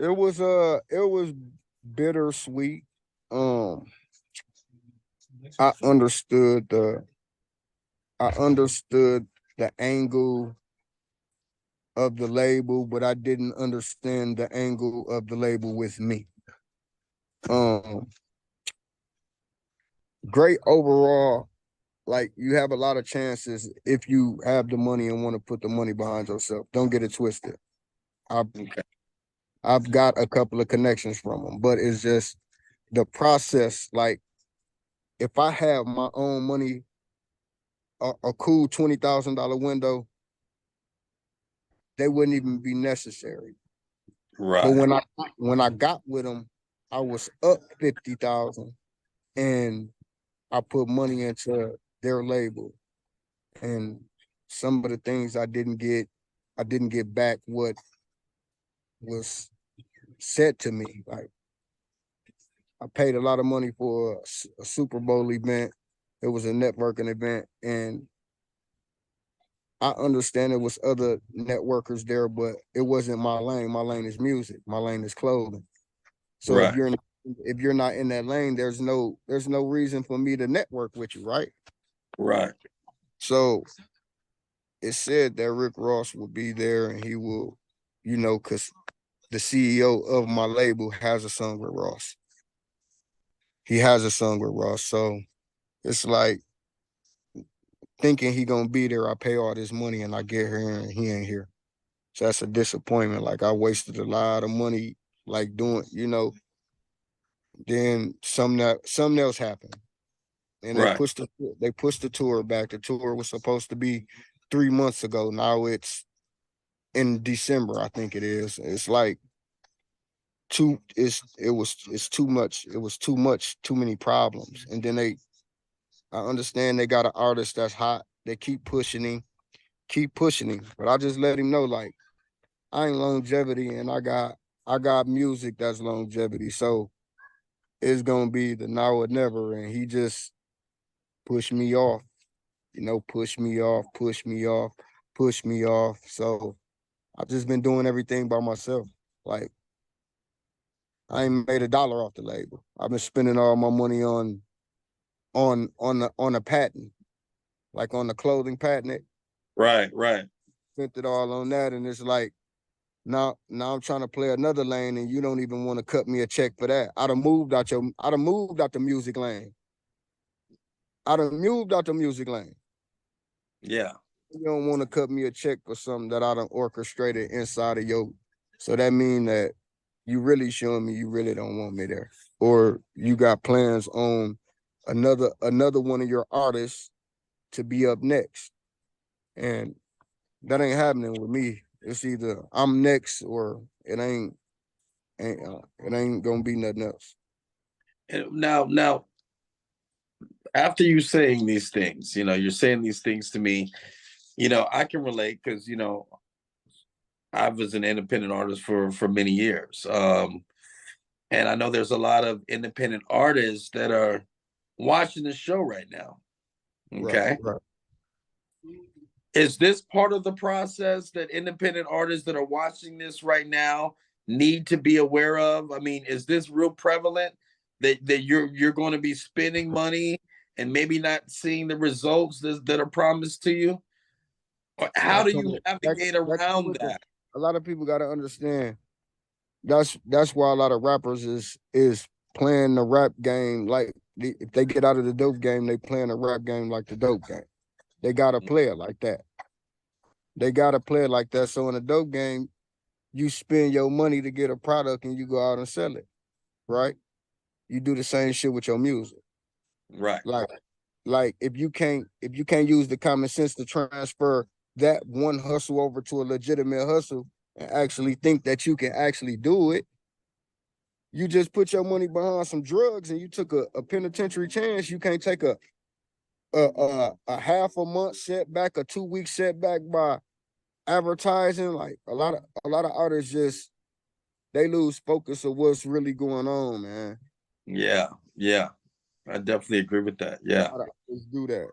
It was bittersweet. Um I understood the angle of the label, but I didn't understand the angle of the label with me. Um Great overall. Like, you have a lot of chances if you have the money and want to put the money behind yourself. Don't get it twisted. I've Okay. I've got a couple of connections from them, but it's just the process. Like, if I have my own money, a cool $20,000 window, they wouldn't even be necessary. But Right. when I got with them, I was up 50,000, and I put money into their label, and some of the things I didn't get back what was said to me. Like, I paid a lot of money for a Super Bowl event. It was a networking event, and I understand there was other networkers there, but it wasn't my lane. My lane is music. My lane is clothing. So if Right. you're if you're not in that lane, there's no reason for me to network with you, right? Right. So it said that Rick Ross will be there and he will, because the CEO of my label has a son with Ross. He has a son with Ross. So it's like thinking he gonna be there. I pay all this money and I get here and he ain't here. So that's a disappointment. Like I wasted a lot of money, like doing, then something else happened. And Right. they pushed the tour back. The tour was supposed to be 3 months ago. Now it's in December, I think it is. It's like it's too much. It was too much, too many problems. And then I understand they got an artist that's hot. They keep pushing him. But I just let him know, like, I ain't longevity and I got music that's longevity. So it's gonna be the now or never. And he just pushed me off, push me off, push me off, push me off. So I've just been doing everything by myself. Like I ain't made $1 off the label. I've been spending all my money on a patent, like on the clothing patent. Right. Right. Spent it all on that, and it's like now I'm trying to play another lane, and you don't even want to cut me a check for that. I'd have moved out the music lane. I'd have moved out the music lane. Yeah. You don't want to cut me a check for something that I done orchestrated inside of your. So that mean that you really showing me you really don't want me there, or you got plans on another one of your artists to be up next, and that ain't happening with me. It's either I'm next or it ain't gonna be nothing else. And now, after you saying these things, you're saying these things to me. I can relate because I was an independent artist for many years, and I know there's a lot of independent artists that are watching the show right now. Okay, Right. is this part of the process that independent artists that are watching this right now need to be aware of? I mean, is this real prevalent that you're going to be spending money and maybe not seeing the results that are promised to you? Or how do you navigate around that? A lot of people got to understand. That's why a lot of rappers is playing the rap game like if they get out of the dope game, they playing the rap game like the dope game. They gotta play it like that. They gotta play it like that. So in a dope game, you spend your money to get a product and you go out and sell it, right? You do the same shit with your music. Right. Like if you can't use the common sense to transfer that one hustle over to a legitimate hustle and actually think that you can actually do it, you just put your money behind some drugs and you took a penitentiary chance. You can't take a half a month setback, a 2 week setback by advertising. Like a lot of artists just they lose focus of what's really going on, man. Yeah. Yeah. I definitely agree with that. Yeah. A lot of artists do that.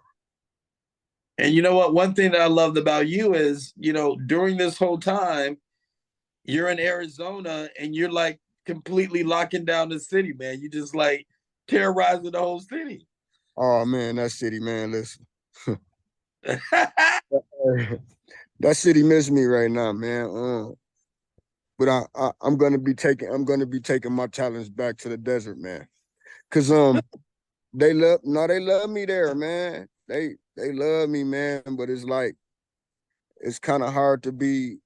And you know what? One thing that I loved about you is, during this whole time, you're in Arizona and you're like completely locking down the city, man. You just like terrorizing the whole city. Oh man, that city, man. Listen, that city miss me right now, man. But I'm gonna be taking my talents back to the desert, man. Cause they love me there, man. They love me, man. But it's like it's kind of hard to be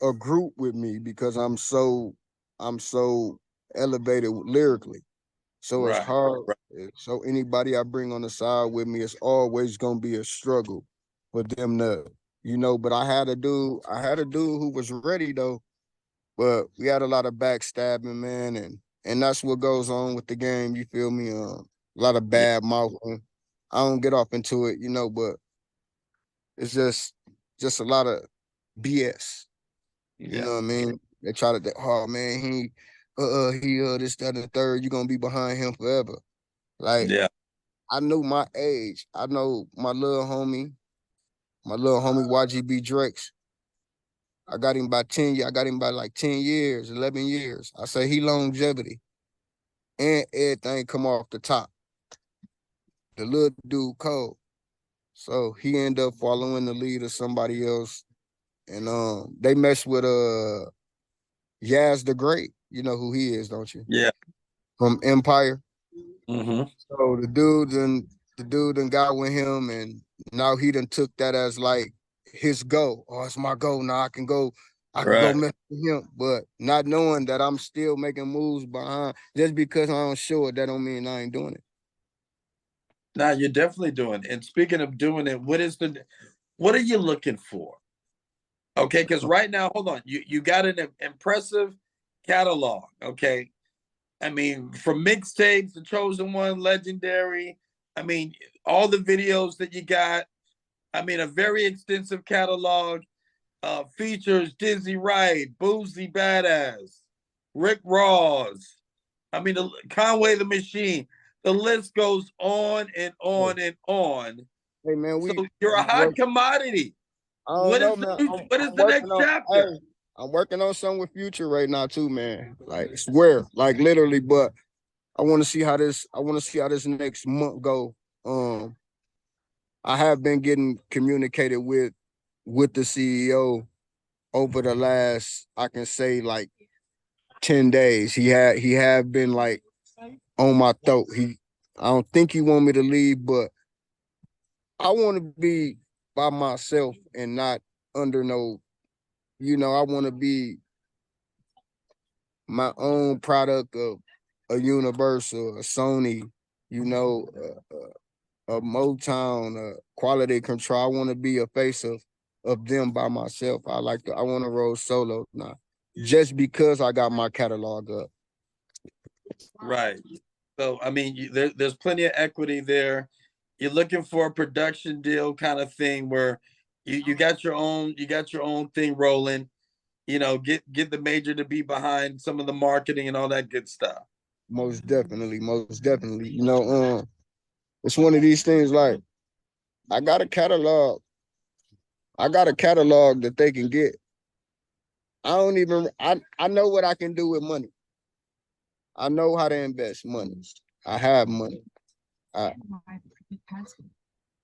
a group with me because I'm so elevated lyrically. So it's Right. hard. Right. So anybody I bring on the side with me, it's always gonna be a struggle for them to, But I had a dude who was ready though, but we had a lot of backstabbing, man, and that's what goes on with the game. You feel me? A lot of Yeah. bad mouthing. I don't get off into it, but it's just a lot of BS. You Yeah. know what I mean? They try to, oh man, this, that, and the third. You're gonna be behind him forever. Like Yeah. I know my age. I know my little homie YGB Drex. I got him by 10 years. I got him by like 10 years, 11 years. I say he longevity. And everything come off the top. The little dude cold. So he ended up following the lead of somebody else. And they messed with Yaz the Great. You know who he is, don't you? Yeah. From Empire. Mm-hmm. So the dude done got with him, and now he done took that as like his goal. Oh, it's my goal. Now I can go Right. mess with him. But not knowing that I'm still making moves behind, just because I don't show it, that don't mean I ain't doing it. Now you're definitely doing it. And speaking of doing it, what are you looking for? Okay, because right now, hold on, you got an impressive catalog. Okay, I mean, from mixtapes, The Chosen One, Legendary. I mean, all the videos that you got. I mean, a very extensive catalog. Features Dizzy Wright, Boozy Badass, Rick Ross. I mean, Conway the Machine. The list goes on and on and on. Hey man, So you're a hot commodity. I don't know, man. What is the next chapter? Hey, I'm working on something with Future right now too, man. Like swear, like literally. But I want to see how this. I want to see how this next month go. I have been getting communicated with the CEO over the last, I can say, like 10 days. He had been like on my throat. I don't think he want me to leave, but I want to be by myself and not under no, I want to be my own product of a Universal, a Sony, a Motown, a quality control. I want to be a face of them by myself. I want to roll solo now, just because I got my catalog up. Right. So I mean, there's plenty of equity there. You're looking for a production deal kind of thing where you got your own thing rolling. Get the major to be behind some of the marketing and all that good stuff. Most definitely, most definitely. It's one of these things like I got a catalog. I got a catalog that they can get. I know what I can do with money. I know how to invest money. I have money. I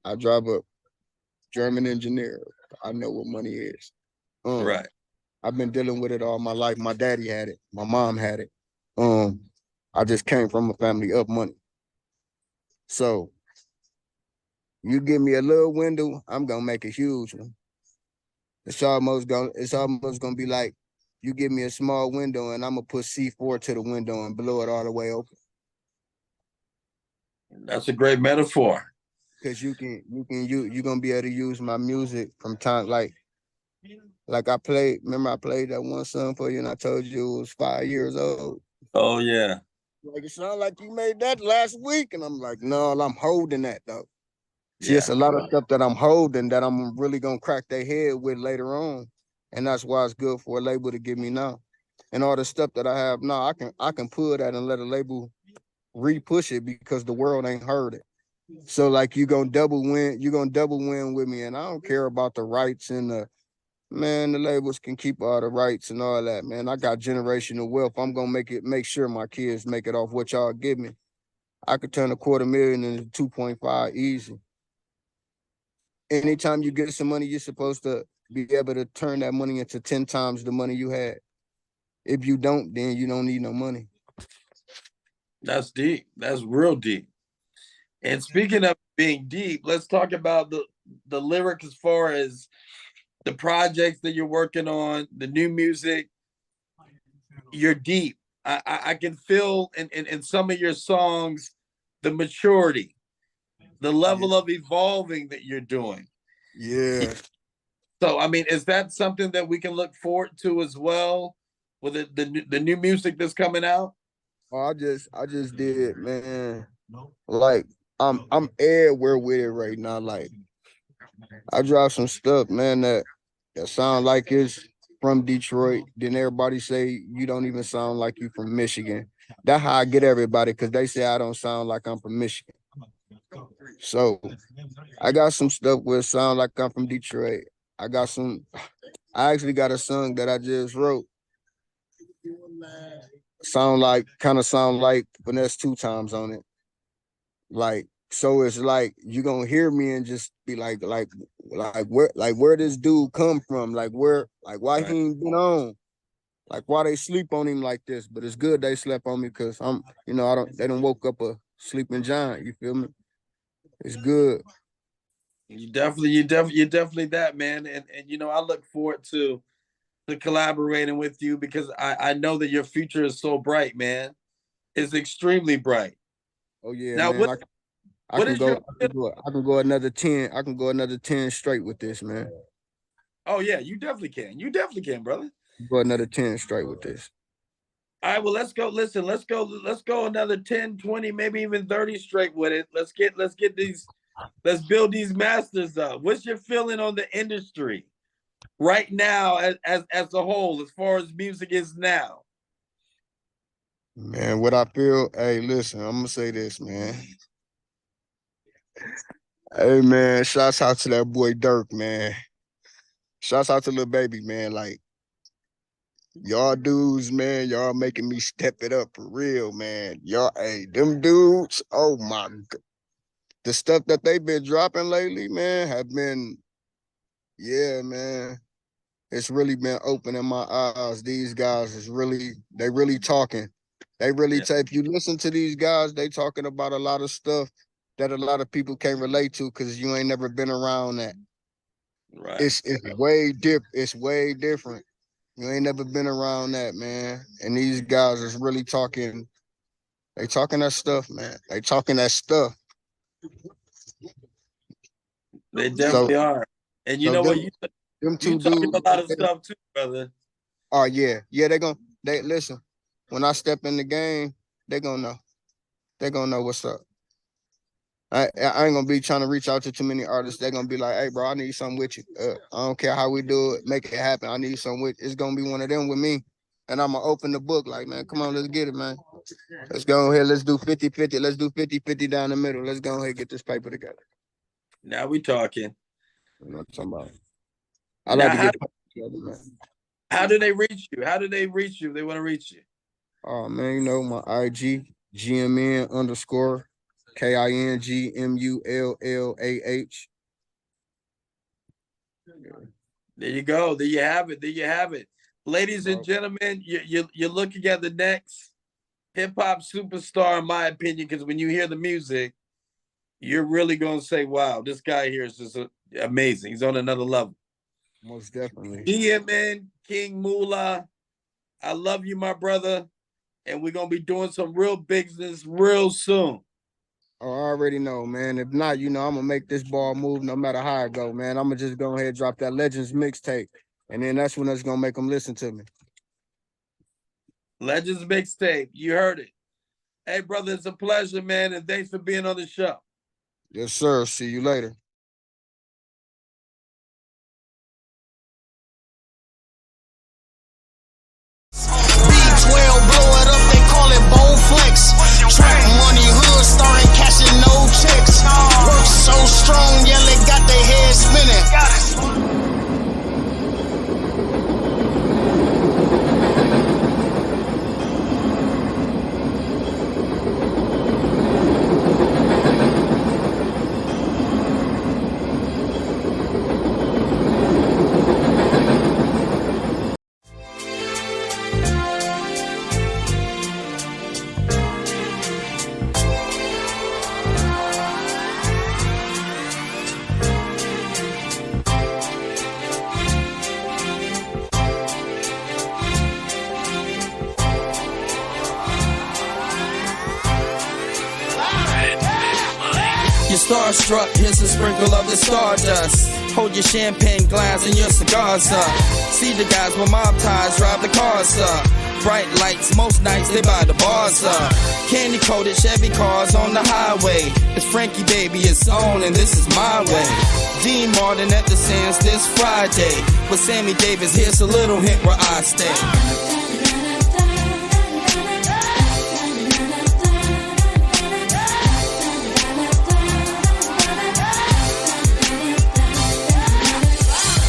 I drive a German engineer. I know what money is. Right. I've been dealing with it all my life. My daddy had it. My mom had it. I just came from a family of money. So you give me a little window, I'm gonna make a huge one. It's almost gonna be like you give me a small window and I'm gonna put C4 to the window and blow it all the way open. That's a great metaphor. Cause you're gonna be able to use my music from time like I played. Remember I played that one song for you and I told you it was 5 years old. Oh yeah. Like it sounded like you made that last week. And I'm like, no, I'm holding that though. See, Yeah. it's a lot of stuff that I'm holding that I'm really gonna crack their head with later on. And that's why it's good for a label to give me now. And all the stuff that I have now, I can pull that and let a label re-push it because the world ain't heard it. So like you're gonna double win with me. And I don't care about the rights and the labels can keep all the rights and all that, man. I got generational wealth. I'm gonna make sure my kids make it off what y'all give me. I could turn $250,000 into 2.5 easy. Anytime you get some money, you're supposed to be able to turn that money into 10 times the money you had. If you don't, then you don't need no money. That's deep. That's real deep. And speaking of being deep, let's talk about the lyric as far as the projects that you're working on, the new music. You're deep. I can feel in some of your songs the maturity, the level of evolving that you're doing. Yeah. So I mean, is that something that we can look forward to as well with the new music that's coming out? Oh, I just did, man. Like I'm everywhere with it right now. Like I dropped some stuff, man, that sound like it's from Detroit. Then everybody say you don't even sound like you from Michigan. That's how I get everybody, because they say I don't sound like I'm from Michigan. So I got some stuff where it sound like I'm from Detroit. I got some I actually got a song that I just wrote. Kind of sound like finesse 2 times on it. Like, so it's like you gonna hear me and just be like where this dude come from? Like why he ain't been on? Like why they sleep on him like this? But it's good they slept on me because they don't woke up a sleeping giant. You feel me? It's good. You're definitely that, man. And I look forward to collaborating with you because I know that your future is so bright, man. It's extremely bright. Oh yeah, Now, man. I can your go another 10. I can go another 10 straight with this, man. Oh yeah, you definitely can. You definitely can, brother. Go another 10 straight with this. All right, well, let's go. Listen, let's go another 10, 20, maybe even 30 straight with it. Let's build these masters up. What's your feeling on the industry right now as a whole, as far as music is now? Man, what I feel, hey, listen, I'm gonna say this, man. Hey man, shouts out to that boy Dirk, man. Shouts out to Lil Baby, man. Like, y'all dudes, man, y'all making me step it up for real, man. Y'all, hey, them dudes, oh my God. The stuff that they've been dropping lately, man, yeah, man. It's really been opening my eyes. These guys they really talking. They really if you listen to these guys, they talking about a lot of stuff that a lot of people can't relate to because you ain't never been around that. Right. It's way different. You ain't never been around that, man. And these guys is really talking. They talking that stuff, man. They talking that stuff. They definitely are. And you know what? Them two talking dudes, a lot of stuff too, brother. Oh yeah. They listen. When I step in the game, they gonna know. They gonna know what's up. I ain't gonna be trying to reach out to too many artists. They're gonna be like, hey bro, I need something with you. I don't care how we do it, make it happen. I need something with you. It's gonna be one of them with me. And I'm gonna open the book like, man, come on, let's get it, man. Let's go ahead, let's do 50-50. Let's do 50-50 down the middle. Let's go ahead and get this paper together. Now we talking. You know what I'm talking about? I like to get together, man. How do they reach you? How do they reach you if they want to reach you? Oh man, you know my IG, GMN_KINGMULLAH. There you go. There you have it. There you have it. Ladies and gentlemen, you're looking at the next hip-hop superstar, in my opinion, because when you hear the music, you're really going to say, wow, this guy here is just amazing. He's on another level. Most definitely. GMN, King Moolah, I love you, my brother. And we're going to be doing some real business real soon. Oh, I already know, man. If not, I'm going to make this ball move no matter how it go, man. I'm going to just go ahead and drop that Legends mixtape. And then that's when it's going to make them listen to me. Legends mixtape. You heard it. Hey, brother, it's a pleasure, man. And thanks for being on the show. Yes, sir. See you later. Track money, hood starting cashing no checks. Work so strong, yeah, they got their head spinning. Starstruck, here's a sprinkle of the stardust. Hold your champagne glass and your cigars up. See the guys with mob ties drive the cars up. Bright lights, most nights they buy the bars up. Candy coated Chevy cars on the highway. It's Frankie baby, it's on and this is my way. Dean Martin at the Sands this Friday. With Sammy Davis, here's a little hint where I stay.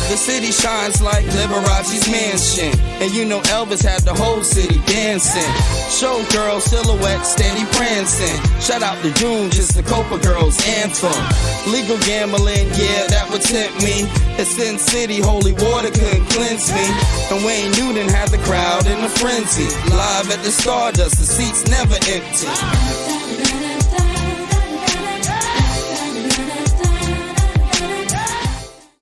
The city city shines like Liberace's mansion. And you know Elvis had the whole city dancing. Showgirl silhouette steady prancing. Shout out to June, just the Copa Girls anthem. Legal gambling, yeah, that would tempt me. At Sin City, holy water couldn't cleanse me. And Wayne Newton had the crowd in a frenzy. Live at the Stardust, the seats never empty.